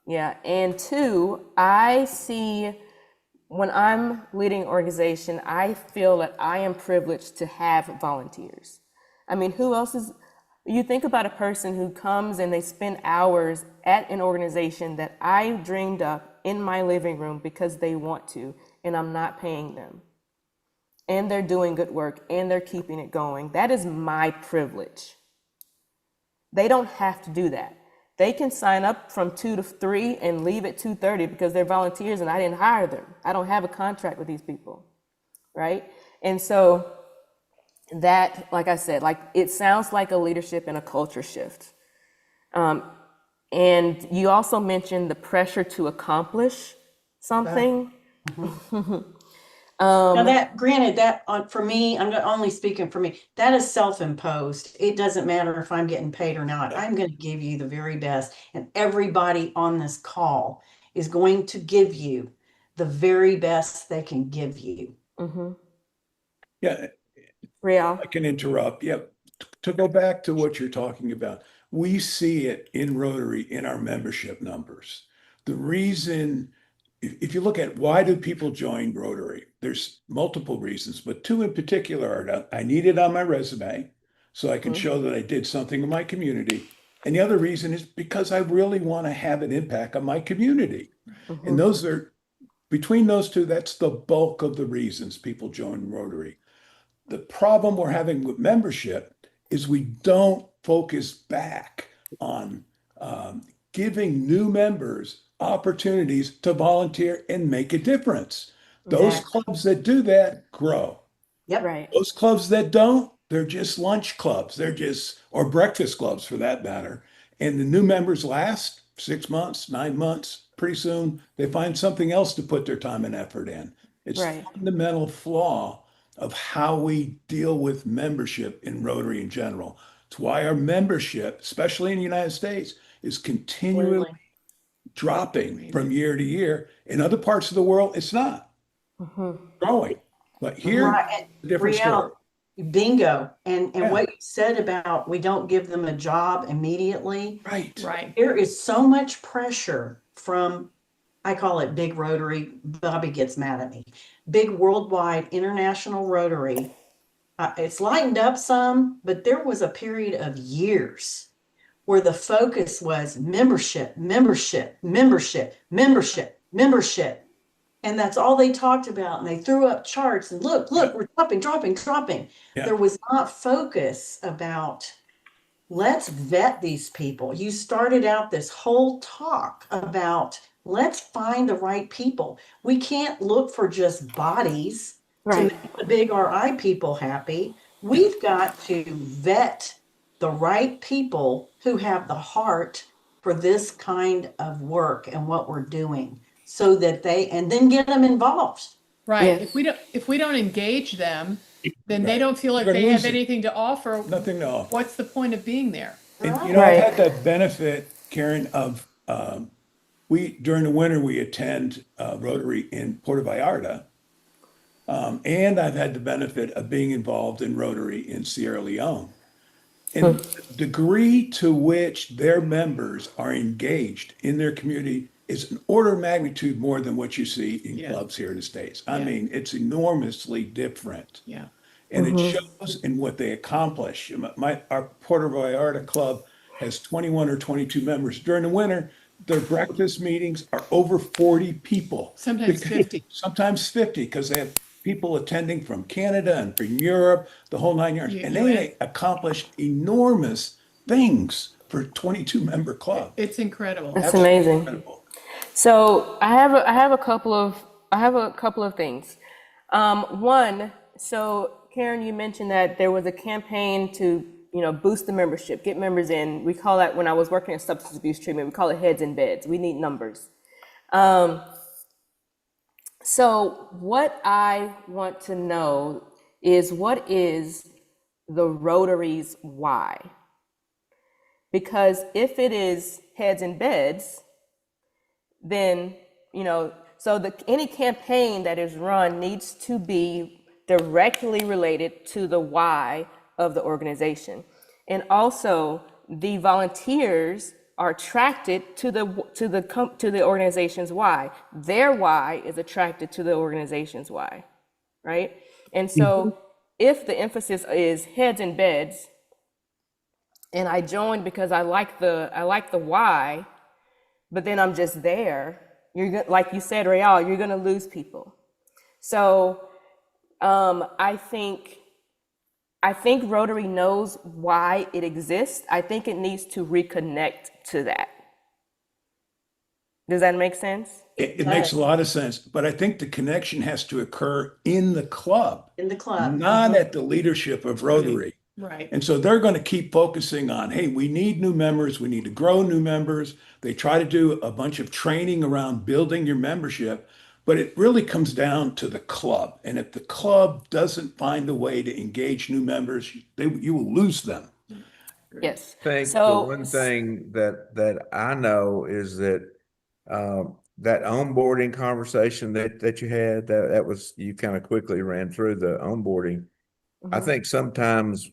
Yeah, and two, I see when I'm leading an organization, I feel that I am privileged to have volunteers. I mean, who else is, you think about a person who comes and they spend hours at an organization that I dreamed up in my living room because they want to, and I'm not paying them. And they're doing good work and they're keeping it going. That is my privilege. They don't have to do that. They can sign up from 2 to 3 and leave at 2:30 because they're volunteers and I didn't hire them. I don't have a contract with these people, right? And so that, like I said, like it sounds like a leadership and a culture shift. And you also mentioned the pressure to accomplish something. Now that, granted, that for me, I'm only speaking for me, that is self-imposed. It doesn't matter if I'm getting paid or not. I'm going to give you the very best. And everybody on this call is going to give you the very best they can give you. Yeah, Real. I can interrupt. Yeah, to go back to what you're talking about, we see it in Rotary in our membership numbers. The reason, if you look at why do people join Rotary, there's multiple reasons, but 2 in particular are I need it on my resume so I can show that I did something in my community. And the other reason is because I really want to have an impact on my community. And those are, between those 2, that's the bulk of the reasons people join Rotary. The problem we're having with membership is we don't focus back on giving new members opportunities to volunteer and make a difference. Those Exactly. clubs that do that grow. Yep. Right. Those clubs that don't, they're just lunch clubs. They're just, or breakfast clubs for that matter. And the new members last 6 months, 9 months. Pretty soon they find something else to put their time and effort in. It's Right. a fundamental flaw of how we deal with membership in Rotary in general. It's why our membership, especially in the United States, is continually Absolutely. dropping from year to year. In other parts of the world, it's not growing. But here, Right. a different story. Bingo. And Yeah. what you said about we don't give them a job immediately. Right. Right. There is so much pressure from, I call it big Rotary. Bobby gets mad at me. Big worldwide international Rotary. It's lightened up some, but there was a period of years where the focus was membership, membership, membership, membership, membership. And that's all they talked about. And they threw up charts and look, we're dropping. Yeah. There was not focus about let's vet these people. You started out this whole talk about let's find the right people. We can't look for just bodies to Right. make the big RI people happy. We've got to vet the right people who have the heart for this kind of work and what we're doing so that and then get them involved. Right. Yes. If we don't engage them, then they Right. don't feel like You're gonna they have lose it. anything to offer. Nothing to offer. What's the point of being there? And Right. you know, I've Right. had the benefit, Karen, of we during the winter we attend Rotary in Puerto Vallarta, and I've had the benefit of being involved in Rotary in Sierra Leone. And the degree to which their members are engaged in their community is an order of magnitude more than what you see in Yeah. clubs here in the States. I Yeah. mean, it's enormously different. Yeah. And it shows in what they accomplish. Our Puerto Vallarta club has 21 or 22 members. During the winter, their breakfast meetings are over 40 people. Sometimes 50. Sometimes 50, because they have people attending from Canada and from Europe, the whole 9 yards. You- And you they accomplish enormous things for a 22-member club. It's incredible. That's Absolutely amazing. incredible. So I have a couple of things. One, so Karen, you mentioned that there was a campaign to boost the membership, get members in. We call that, when I was working in substance abuse treatment, we call it heads in beds. We need numbers. So what I want to know is, what is the Rotary's why? Because if it is heads in beds, then, so any campaign that is run needs to be directly related to the why of the organization. And also, the volunteers are attracted to the organization's why. Their why is attracted to the organization's why, right? And so if the emphasis is heads in beds, and I joined because I like the why, but then I'm just there, like you said, Rayal, you're gonna lose people. So I think Rotary knows why it exists. I think it needs to reconnect to that. Does that make sense? It makes a lot of sense, but I think the connection has to occur in the club, In the club. not at the leadership of Rotary. Right. And so they're going to keep focusing on, hey, we need new members. We need to grow new members. They try to do a bunch of training around building your membership, but it really comes down to the club. And if the club doesn't find a way to engage new members, you will lose them. Yes. I think the So- one thing that I know is that that onboarding conversation that you had, that was, you kind of quickly ran through the onboarding. I think sometimes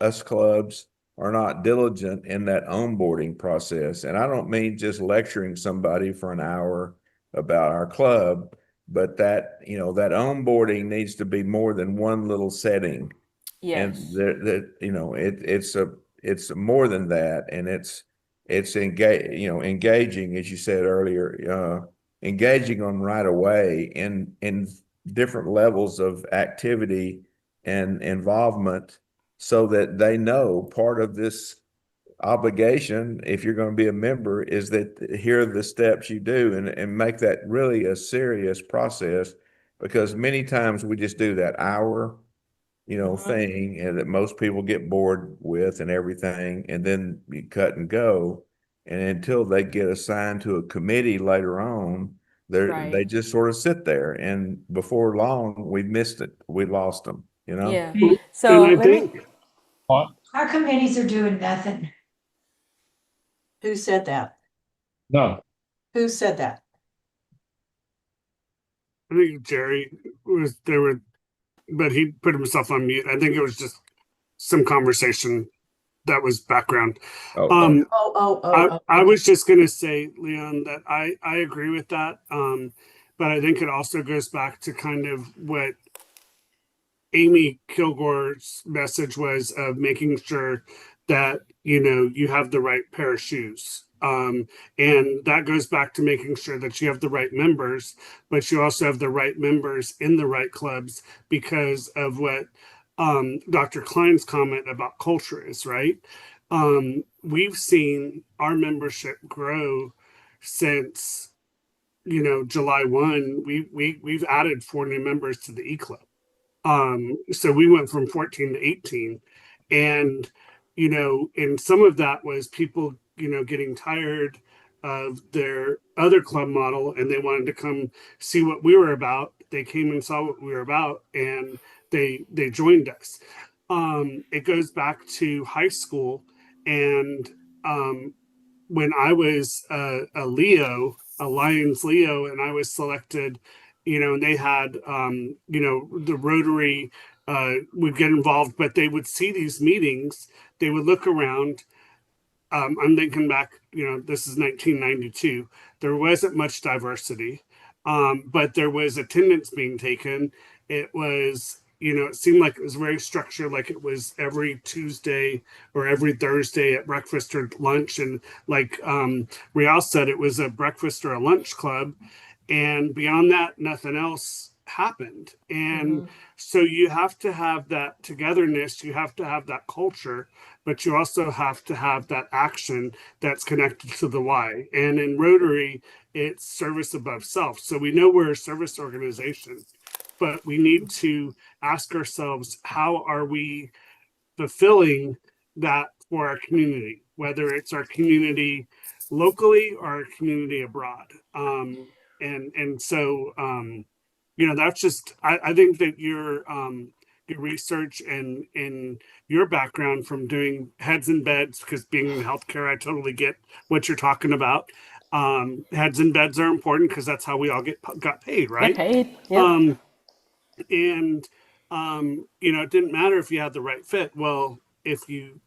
us clubs are not diligent in that onboarding process. And I don't mean just lecturing somebody for an hour about our club, but that onboarding needs to be more than one little setting. Yes. And it's more than that. And it's engaging, as you said earlier, engaging them right away in different levels of activity and involvement, so that they know part of this obligation, if you're going to be a member, is that here are the steps you do, and make that really a serious process, because many times we just do that hour, thing, and that most people get bored with and everything, and then you cut and go. And until they get assigned to a committee later on, Right. they just sort of sit there, and before long, we missed it. We lost them, Yeah. And So I let me, think Our committees are doing nothing. Who said that? No, Who said that? Jerry was there, but he put himself on mute. I think it was just some conversation that was background. oh, Um, Oh. I was just going to say, Leon, that I agree with that. But I think it also goes back to kind of what Amy Kilgore's message was of making sure that, you have the right pair of shoes. And that goes back to making sure that you have the right members, but you also have the right members in the right clubs because of what Dr. Klein's comment about culture is, right? We've seen our membership grow since, July 1. We've added 4 new members to the E Club. So we went from 14 to 18. And, and some of that was people, getting tired of their other club model and they wanted to come see what we were about. They came and saw what we were about and they joined us. It goes back to high school and when I was a Leo, a Lions Leo, and I was selected, and they had, the Rotary would get involved, but they would see these meetings, they would look around. I'm thinking back, this is 1992. There wasn't much diversity, but there was attendance being taken. It was, it seemed like it was very structured, like it was every Tuesday or every Thursday at breakfast or lunch. And like Rial said, it was a breakfast or a lunch club. And beyond that, nothing else happened. And so you have to have that togetherness, you have to have that culture, but you also have to have that action that's connected to the why. And in Rotary, it's service above self. So we know we're a service organization, but we need to ask ourselves, how are we fulfilling that for our community, whether it's our community locally or our community abroad. And so that's just I think that your research and your background from doing heads and beds, because being in healthcare, I totally get what you're talking about. Heads and beds are important because that's how we all got paid, right? get paid. Yep. And it didn't matter if you had the right fit. Well, if you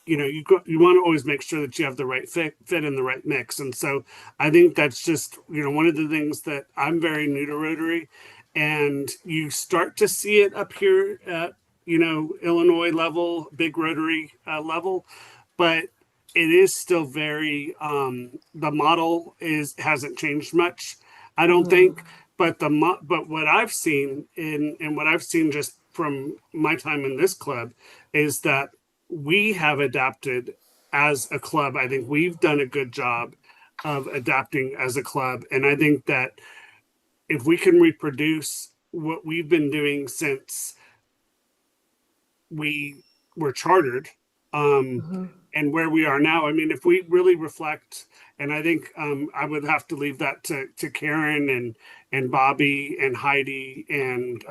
want to always make sure that you have the right fit in the right mix. And so I think that's just one of the things that I'm very new to Rotary, and you start to see it up here at Illinois level, big Rotary level, but it is still very the model hasn't changed much, I don't think. But but what I've seen and what I've seen just from my time in this club is that we have adapted as a club. I think we've done a good job of adapting as a club. And I think that if we can reproduce what we've been doing since we were chartered, and where we are now, I mean, if we really reflect, and I think I would have to leave that to Karen and Bobby and Heidi and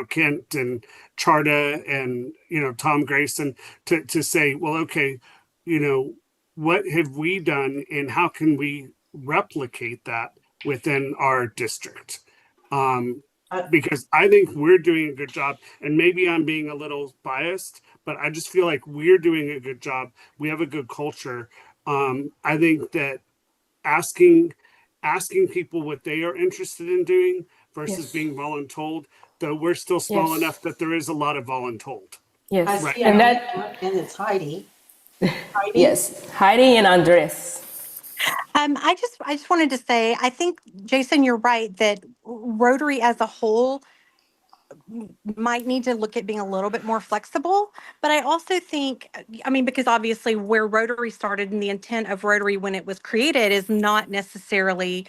Kent and Charda and Tom Grayson to say, well, okay, what have we done and how can we replicate that within our district? Because I think we're doing a good job, and maybe I'm being a little biased, but I just feel like we're doing a good job. We have a good culture. I think that asking people what they are interested in doing versus Yes. being voluntold, though we're still small Yes. enough that there is a lot of voluntold. I Yes. see, And I that, and it's Heidi. Heidi? yes, Heidi and Andres. I just wanted to say, I think, Jason, you're right that Rotary as a whole might need to look at being a little bit more flexible. But I also think, I mean, because obviously where Rotary started and the intent of Rotary when it was created is not necessarily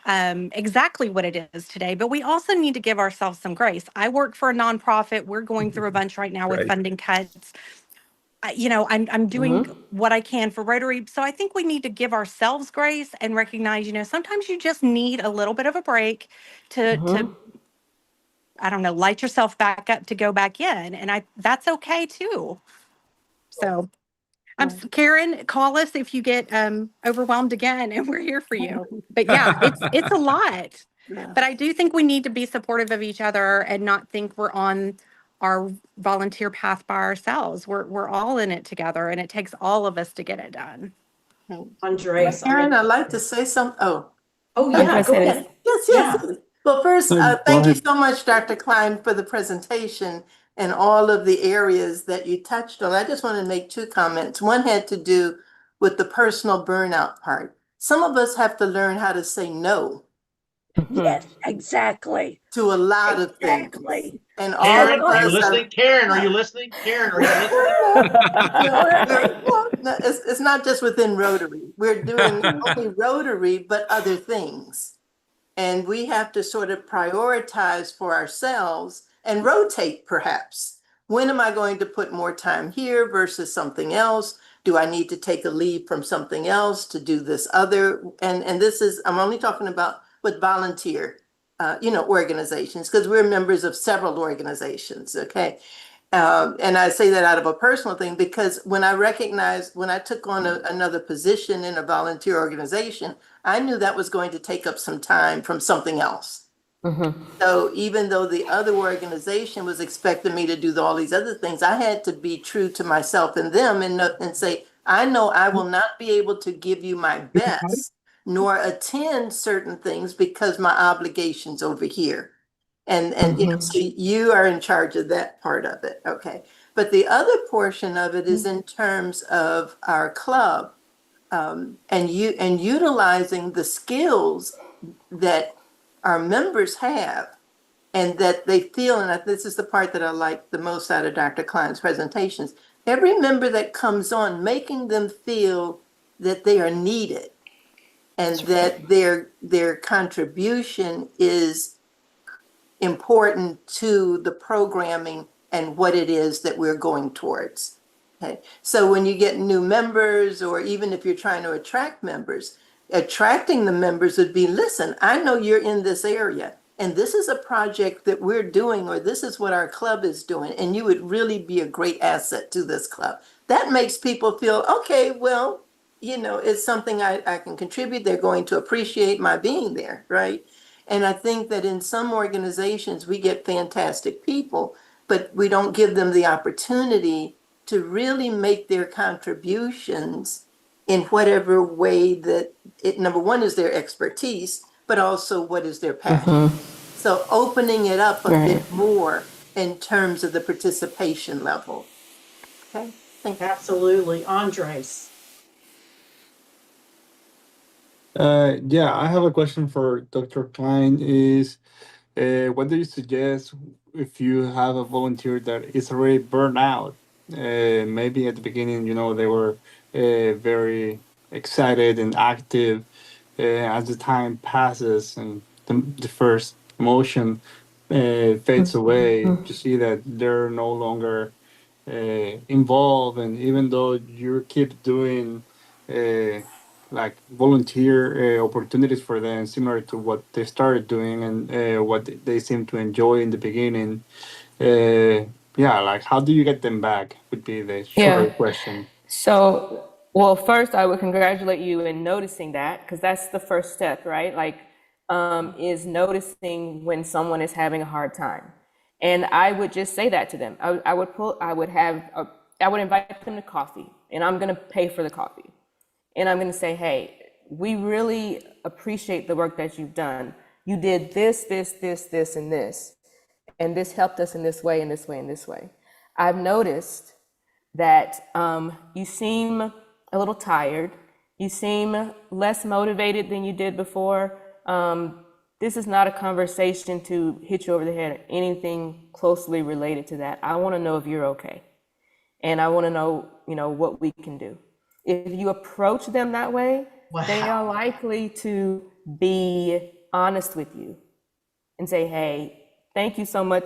exactly what it is today, but we also need to give ourselves some grace. I work for a nonprofit. We're going through a bunch right now with Right. funding cuts. I'm doing what I can for Rotary. So I think we need to give ourselves grace and recognize, sometimes you just need a little bit of a break to I don't know, light yourself back up to go back in. And that's okay too. So Karen, call us if you get overwhelmed again, and we're here for you. But yeah, it's a lot. But I do think we need to be supportive of each other and not think we're on our volunteer path by ourselves. We're all in it together, and it takes all of us to get it done. Andres, Karen, I'd like to say something. oh I was yeah, gonna go say ahead. this. Yes. Well, first, Go thank you ahead. so much, Dr. Klein, for the presentation and all of the areas that you touched on. I just want to make two comments. One had to do with the personal burnout part. Some of us have to learn how to say no Yes, exactly. to a lot of things. Exactly. And all Karen, of are you us listening? Karen, are you listening? Karen, are you listening? well, no, it's not just within Rotary. We're doing not only Rotary, but other things. And we have to sort of prioritize for ourselves and rotate perhaps. When am I going to put more time here versus something else? Do I need to take a leave from something else to do this other? And this is, I'm only talking about with volunteer, organizations, because we're members of several organizations, okay? And I say that out of a personal thing because when I took on another position in a volunteer organization, I knew that was going to take up some time from something else. So even though the other organization was expecting me to do all these other things, I had to be true to myself and them and say, I know I will not be able to give you my best nor attend certain things because my obligations over here. And so you are in charge of that part of it, okay? But the other portion of it is in terms of our club, and utilizing the skills that our members have and that they feel, and this is the part that I like the most out of Dr. Klein's presentations. Every member that comes on, making them feel that they are needed and that their contribution is important to the programming and what it is that we're going towards. Okay, so when you get new members, or even if you're trying to attract members, attracting the members would be, listen, I know you're in this area, and this is a project that we're doing, or this is what our club is doing, and you would really be a great asset to this club. That makes people feel, okay, well, it's something I can contribute. They're going to appreciate my being there, right? And I think that in some organizations, we get fantastic people, but we don't give them the opportunity to really make their contributions in whatever way that number one is their expertise, but also what is their passion. So opening it up a bit more in terms of the participation level. Okay, thank you. Absolutely. Andres. Yeah, I have a question for Dr. Klein. What do you suggest if you have a volunteer that is already burned out? Maybe at the beginning, they were very excited and active. As the time passes and the first emotion fades away, you see that they're no longer involved, and even though you keep doing like volunteer opportunities for them, similar to what they started doing and what they seem to enjoy in the beginning, yeah, like how do you get them back? Would be the shorter question. So, well, first, I would congratulate you in noticing that, because that's the first step, right? Like, is noticing when someone is having a hard time. And I would just say that to them. I would invite them to coffee, and I'm going to pay for the coffee. And I'm going to say, hey, we really appreciate the work that you've done. You did this, this, this, this, and this. And this helped us in this way, in this way, in this way. I've noticed that you seem a little tired. You seem less motivated than you did before. this is not a conversation to hit you over the head or anything closely related to that. I want to know if you're okay. And I want to know, what we can do. If you approach them that way, they are likely to be honest with you and say, hey, thank you so much,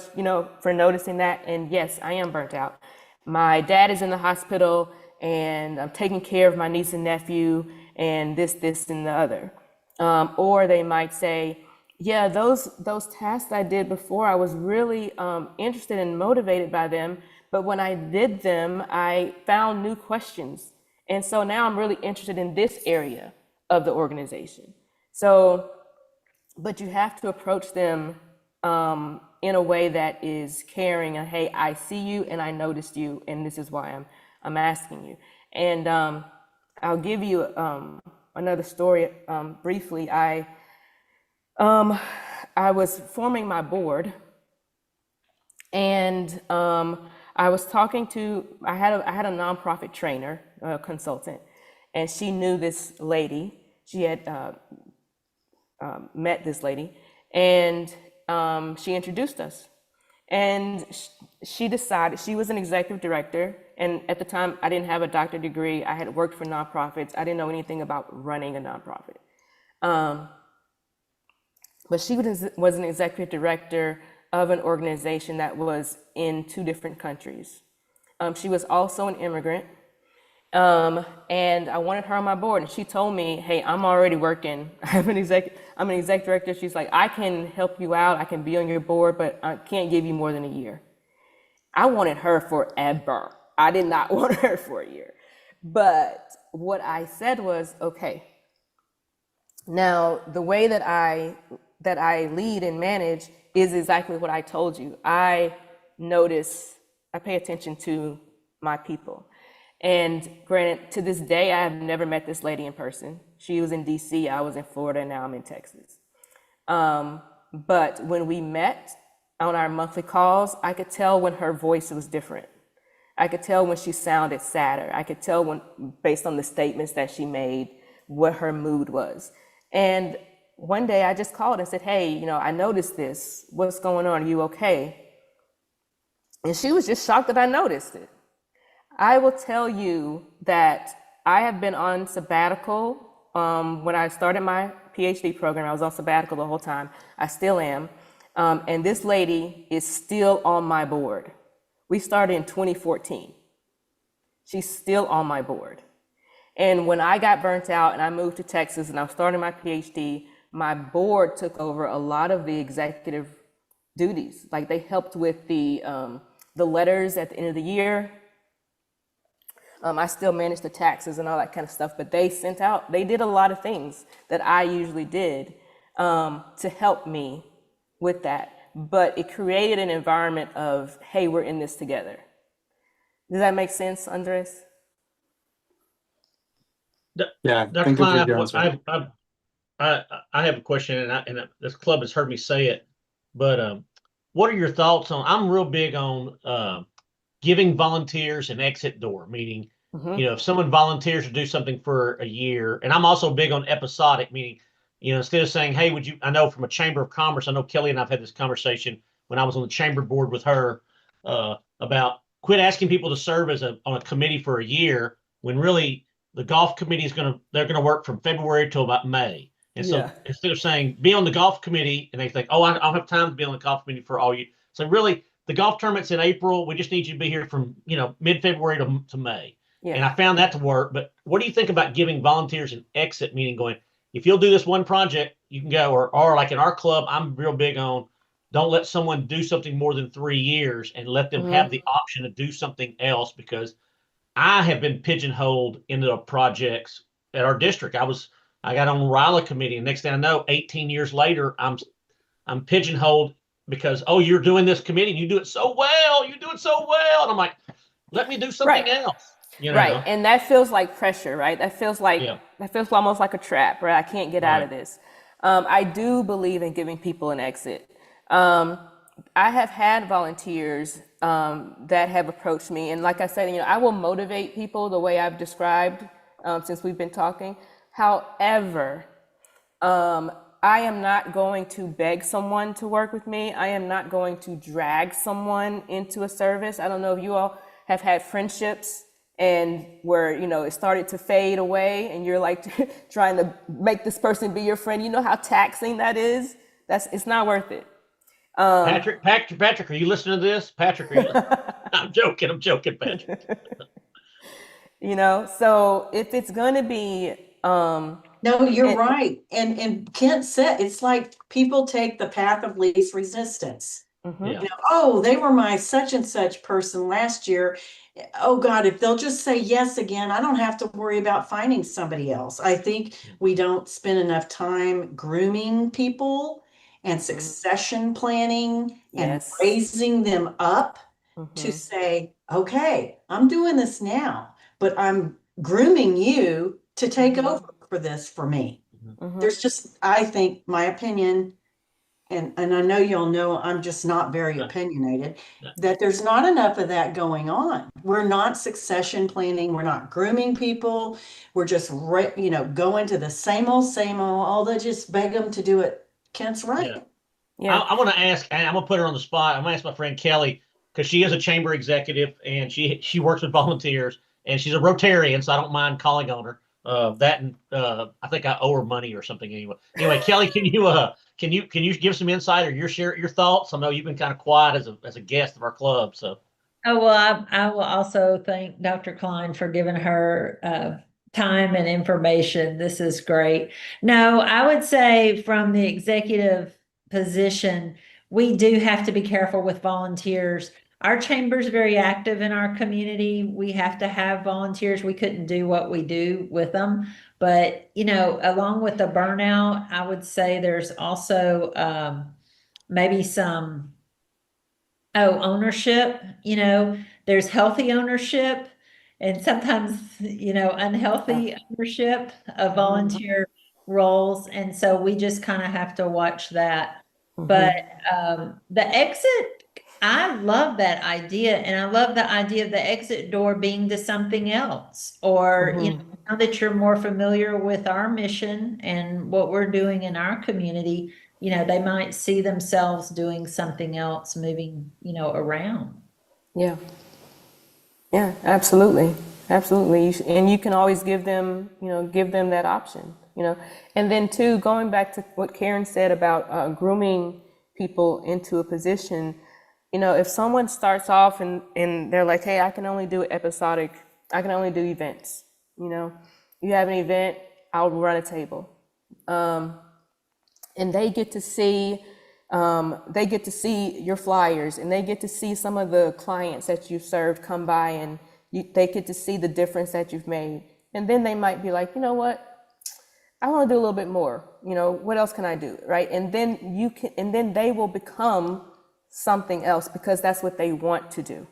for noticing that. And yes, I am burnt out. My dad is in the hospital and I'm taking care of my niece and nephew and this, and the other. Or they might say, yeah, those tasks I did before, I was really interested and motivated by them. But when I did them, I found new questions. And so now I'm really interested in this area of the organization. So, but you have to approach them in a way that is caring and, hey, I see you and I noticed you and this is why I'm asking you. And I'll give you another story briefly. I was forming my board and I was talking to, I had a nonprofit trainer, consultant, and she knew this lady. She had met this lady, and she introduced us. And she decided, she was an executive director, and at the time I didn't have a doctorate degree. I had worked for nonprofits. I didn't know anything about running a nonprofit. But she was an executive director of an organization that was in 2 different countries. She was also an immigrant, and I wanted her on my board. And she told me, "Hey, I'm already working. I'm an exec director." She's like, "I can help you out. I can be on your board, but I can't give you more than a year." I wanted her forever. I did not want her for a year. But what I said was, okay. Now the way that I lead and manage is exactly what I told you. I pay attention to my people. And granted, to this day, I have never met this lady in person. She was in DC, I was in Florida, and now I'm in Texas. But when we met on our monthly calls, I could tell when her voice was different. I could tell when she sounded sadder. I could tell when, based on the statements that she made, what her mood was. And one day I just called and said, "Hey, I noticed this. What's going on? Are you okay?" And she was just shocked that I noticed it. I will tell you that I have been on sabbatical. When I started my PhD program, I was on sabbatical the whole time. I still am. And this lady is still on my board. We started in 2014. She's still on my board. And when I got burnt out and I moved to Texas and I was starting my PhD, my board took over a lot of the executive duties. Like they helped with the letters at the end of the year. I still managed the taxes and all that kind of stuff, but they did a lot of things that I usually did to help me with that. But it created an environment of, hey, we're in this together. Does that make sense, Andres? Yeah, Dr. thank you for Klein, your answer. I have a question, and this club has heard me say it, but what are your thoughts on? I'm real big on giving volunteers an exit door, meaning, if someone volunteers to do something for a year, and I'm also big on episodic, meaning, instead of saying, "Hey, would you?" I know from a Chamber of Commerce, I know Kelly and I've had this conversation when I was on the chamber board with her about quit asking people to serve on a committee for a year when really the golf committee they're gonna work from February till about May. And so instead of saying be on the golf committee and they think, "Oh, I don't have time to be on the golf committee for all you." So really the golf tournament's in April. We just need you to be here from, mid-February to May. Yeah. And I found that to work. But what do you think about giving volunteers an exit, meaning going, if you'll do this one project, you can go, or like in our club, I'm real big on don't let someone do something more than 3 years and let them have the option to do something else, because I have been pigeonholed into the projects at our district. I got on the RILA committee, and next thing I know, 18 years later, I'm pigeonholed because, oh, you're doing this committee and you do it so well. You do it so well. And I'm like, let me do something else. Right. And that feels like pressure, right? That feels almost like a trap, right? I can't get out of this. I do believe in giving people an exit. I have had volunteers that have approached me. And like I said, I will motivate people the way I've described since we've been talking. However, I am not going to beg someone to work with me. I am not going to drag someone into a service. I don't know if you all have had friendships and where, it started to fade away and you're like trying to make this person be your friend. You know how taxing that is? It's not worth it. Patrick, are you listening to this? Patrick, are you I'm joking, Patrick. So if it's going to be, No, you're right. And Kent said, it's like people take the path of least resistance. Yeah. Oh, they were my such and such person last year. Oh God, if they'll just say yes again, I don't have to worry about finding somebody else. I think we don't spend enough time grooming people and succession planning and Yes. raising them up to say, okay, I'm doing this now, but I'm grooming you to take over for this for me. There's just, I think, my opinion, and I know y'all know I'm just not very opinionated, that there's not enough of that going on. We're not succession planning. We're not grooming people. We're just, going to the same old, all they just beg them to do it. Kent's right. Yeah. I want to ask, and I'm going to put her on the spot. I'm going to ask my friend Kelly, because she is a chamber executive and she works with volunteers and she's a Rotarian, so I don't mind calling on her. I think I owe her money or something anyway. Anyway, Kelly, can you give some insight or share your thoughts? I know you've been kind of quiet as a guest of our club, so. Oh, well, I will also thank Dr. Klein for giving her time and information. This is great. No, I would say from the executive position, we do have to be careful with volunteers. Our chamber's very active in our community. We have to have volunteers. We couldn't do what we do with them. But, along with the burnout, I would say there's also maybe some ownership. There's healthy ownership and sometimes, unhealthy ownership of volunteer roles. And so we just kind of have to watch that. But the exit, I love that idea. And I love the idea of the exit door being to something else, or, now that you're more familiar with our mission and what we're doing in our community, they might see themselves doing something else, moving, around. Yeah. Yeah, absolutely. Absolutely. And you can always give them that option, And then too, going back to what Karen said about grooming people into a position, if someone starts off and they're like, hey, I can only do events, you have an event, I'll run a table. And they get to see your flyers, and they get to see some of the clients that you've served come by, and they get to see the difference that you've made. And then they might be like, you know what? I want to do a little bit more. What else can I do? Right? And then they will become something else because that's what they want to do.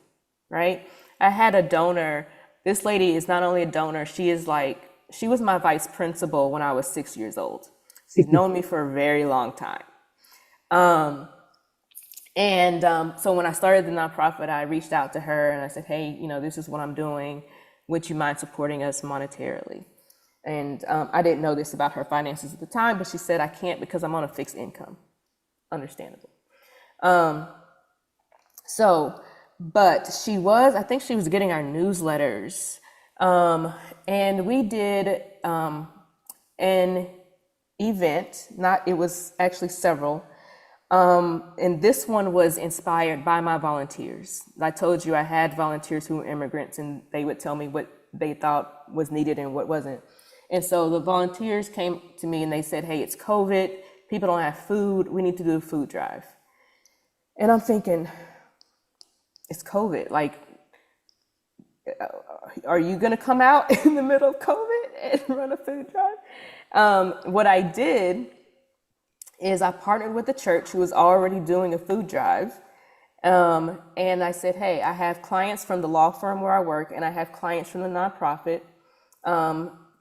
Right? I had a donor. This lady is not only a donor, she was my vice principal when I was 6 years old. She's known me for a very long time. So when I started the nonprofit, I reached out to her and I said, hey, this is what I'm doing. Would you mind supporting us monetarily? And I didn't know this about her finances at the time, but she said, I can't because I'm on a fixed income. Understandable. But I think she was getting our newsletters. And we did an event, it was actually several. And this one was inspired by my volunteers. I told you I had volunteers who were immigrants, and they would tell me what they thought was needed and what wasn't. And so the volunteers came to me and they said, hey, it's COVID, people don't have food, we need to do a food drive. And I'm thinking, it's COVID, are you gonna come out in the middle of COVID and run a food drive? What I did is I partnered with the church who was already doing a food drive. And I said, hey, I have clients from the law firm where I work and I have clients from the nonprofit.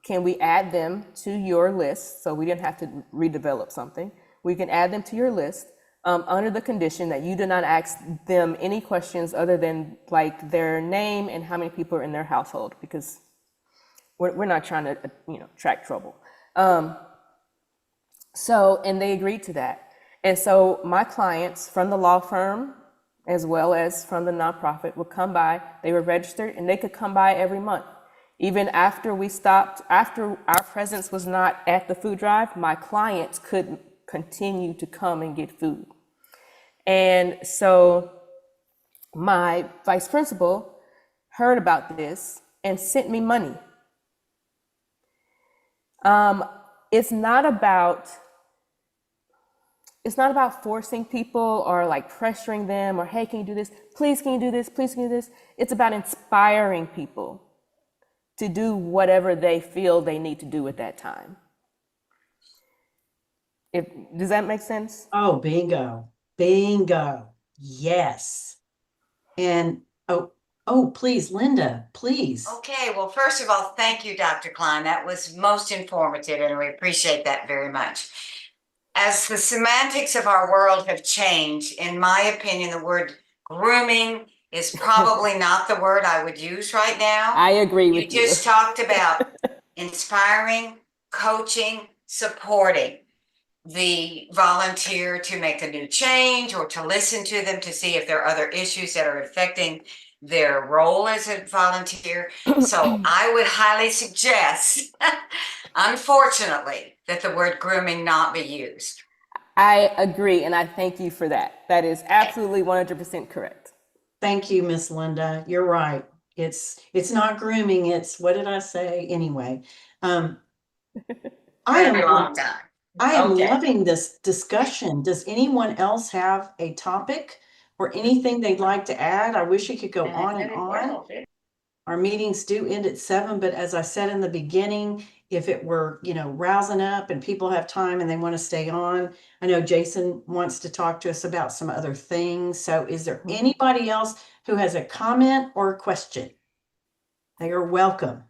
Can we add them to your list? So we didn't have to redevelop something. We can add them to your list under the condition that you do not ask them any questions other than their name and how many people are in their household, because we're not trying to track trouble. So, and they agreed to that. And so my clients from the law firm, as well as from the nonprofit, would come by. They were registered and they could come by every month. Even after we stopped, after our presence was not at the food drive, my clients could continue to come and get food. And so my vice principal heard about this and sent me money. It's not about forcing people or like pressuring them or, hey, can you do this? Please, can you do this? Please, can you do this? It's about inspiring people to do whatever they feel they need to do at that time. Does that make sense? Oh, bingo. Bingo. Yes. And please, Linda, please. Okay, well, first of all, thank you, Dr. Klein. That was most informative, and we appreciate that very much. As the semantics of our world have changed, in my opinion, the word grooming is probably not the word I would use right now. I agree with you. You just talked about inspiring, coaching, supporting the volunteer to make a new change or to listen to them to see if there are other issues that are affecting their role as a volunteer. So I would highly suggest, unfortunately, that the word grooming not be used. I agree, and I thank you for that. That is absolutely 100% correct. Thank you, Miss Linda. You're right. It's not grooming. It's, what did I say? Anyway, I Very long time. am Okay. loving this discussion. Does anyone else have a topic or anything they'd like to add? I wish it could go on and on. Our meetings do end at 7, but as I said in the beginning, if it were, rousing up and people have time and they want to stay on, I know Jason wants to talk to us about some other things. So is there anybody else who has a comment or a question? They are welcome.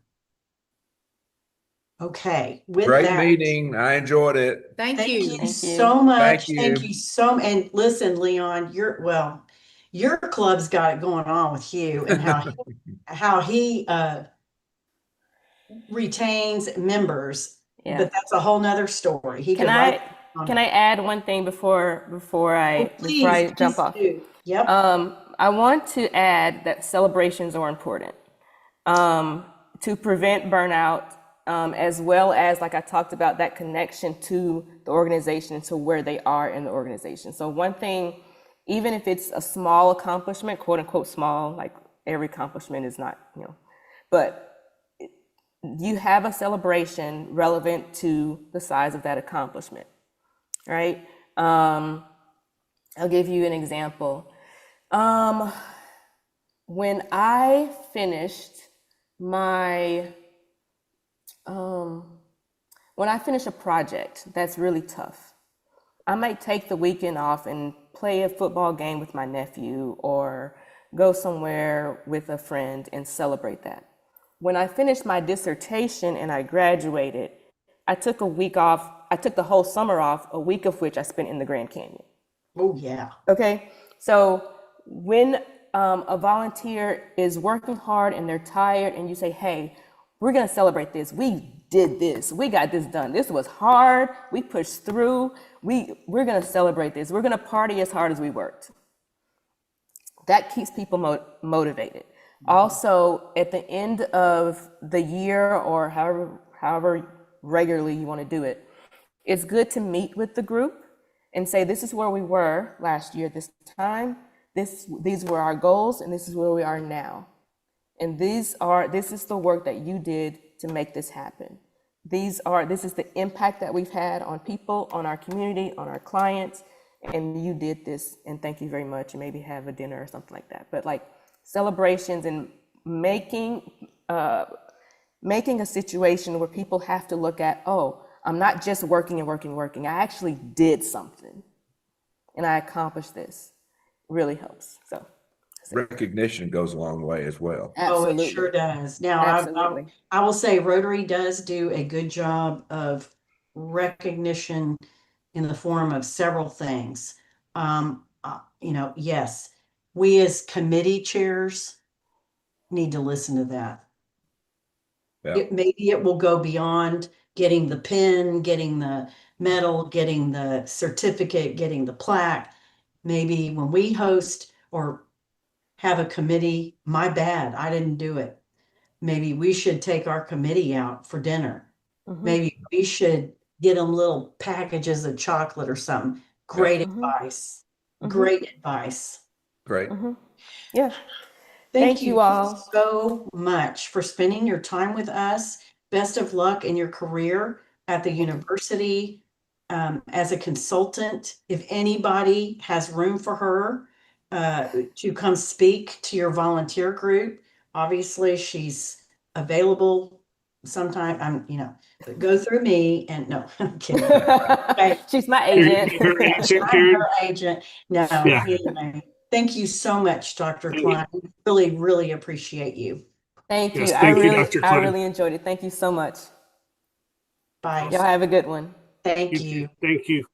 Okay, with Great that. meeting. I enjoyed it. Thank you. Thank you. So much. Thank you. Thank you so much. And listen, Leon, your club's got it going on with you and how he retains members. Yeah. But that's a whole nother story. He Can I add one thing before I jump off? Do. Yep. I want to add that celebrations are important to prevent burnout, as well as, like I talked about, that connection to the organization and to where they are in the organization. So one thing, even if it's a small accomplishment, quote unquote small, like every accomplishment is not, but you have a celebration relevant to the size of that accomplishment, right? I'll give you an example. When I finished a project that's really tough, I might take the weekend off and play a football game with my nephew or go somewhere with a friend and celebrate that. When I finished my dissertation and I graduated, I took a week off. I took the whole summer off, a week of which I spent in the Grand Canyon. Oh, yeah. Okay, so when a volunteer is working hard and they're tired and you say, hey, we're gonna celebrate this. We did this, we got this done. This was hard, we pushed through. We're gonna celebrate this. We're gonna party as hard as we worked. That keeps people motivated. Also, at the end of the year or however regularly you wanna do it, it's good to meet with the group and say, this is where we were last year at this time. These were our goals, and this is where we are now. And this is the work that you did to make this happen. This is the impact that we've had on people, on our community, on our clients, and you did this, and thank you very much, and maybe have a dinner or something like that. But like celebrations and making a situation where people have to look at, oh, I'm not just working and working and working. I actually did something, and I accomplished this. Really helps. So Recognition goes a long way as well. absolutely. Oh, it sure does. Now, Absolutely. I will say Rotary does do a good job of recognition in the form of several things. Yes, we as committee chairs need to listen to that. Yeah. Maybe it will go beyond getting the pin, getting the medal, getting the certificate, getting the plaque. Maybe when we host or have a committee, my bad, I didn't do it. Maybe we should take our committee out for dinner. Maybe we should get them little packages of chocolate or something. Great advice. Great advice. Great. Yeah. Thank you you all. so much for spending your time with us. Best of luck in your career at the university as a consultant. If anybody has room for her to come speak to your volunteer group, obviously she's available sometime. But go through me and no, I'm kidding. Okay. She's my agent. Your agent, I'm Karen. her agent. No, Yeah. anyway. Thank you so much, Dr. Klein. Really, really appreciate you. Thank you. Yes, thank you, I Dr. Klein. really enjoyed it. Thank you so much. Bye. Y'all have a good one. Thank you. Thank you.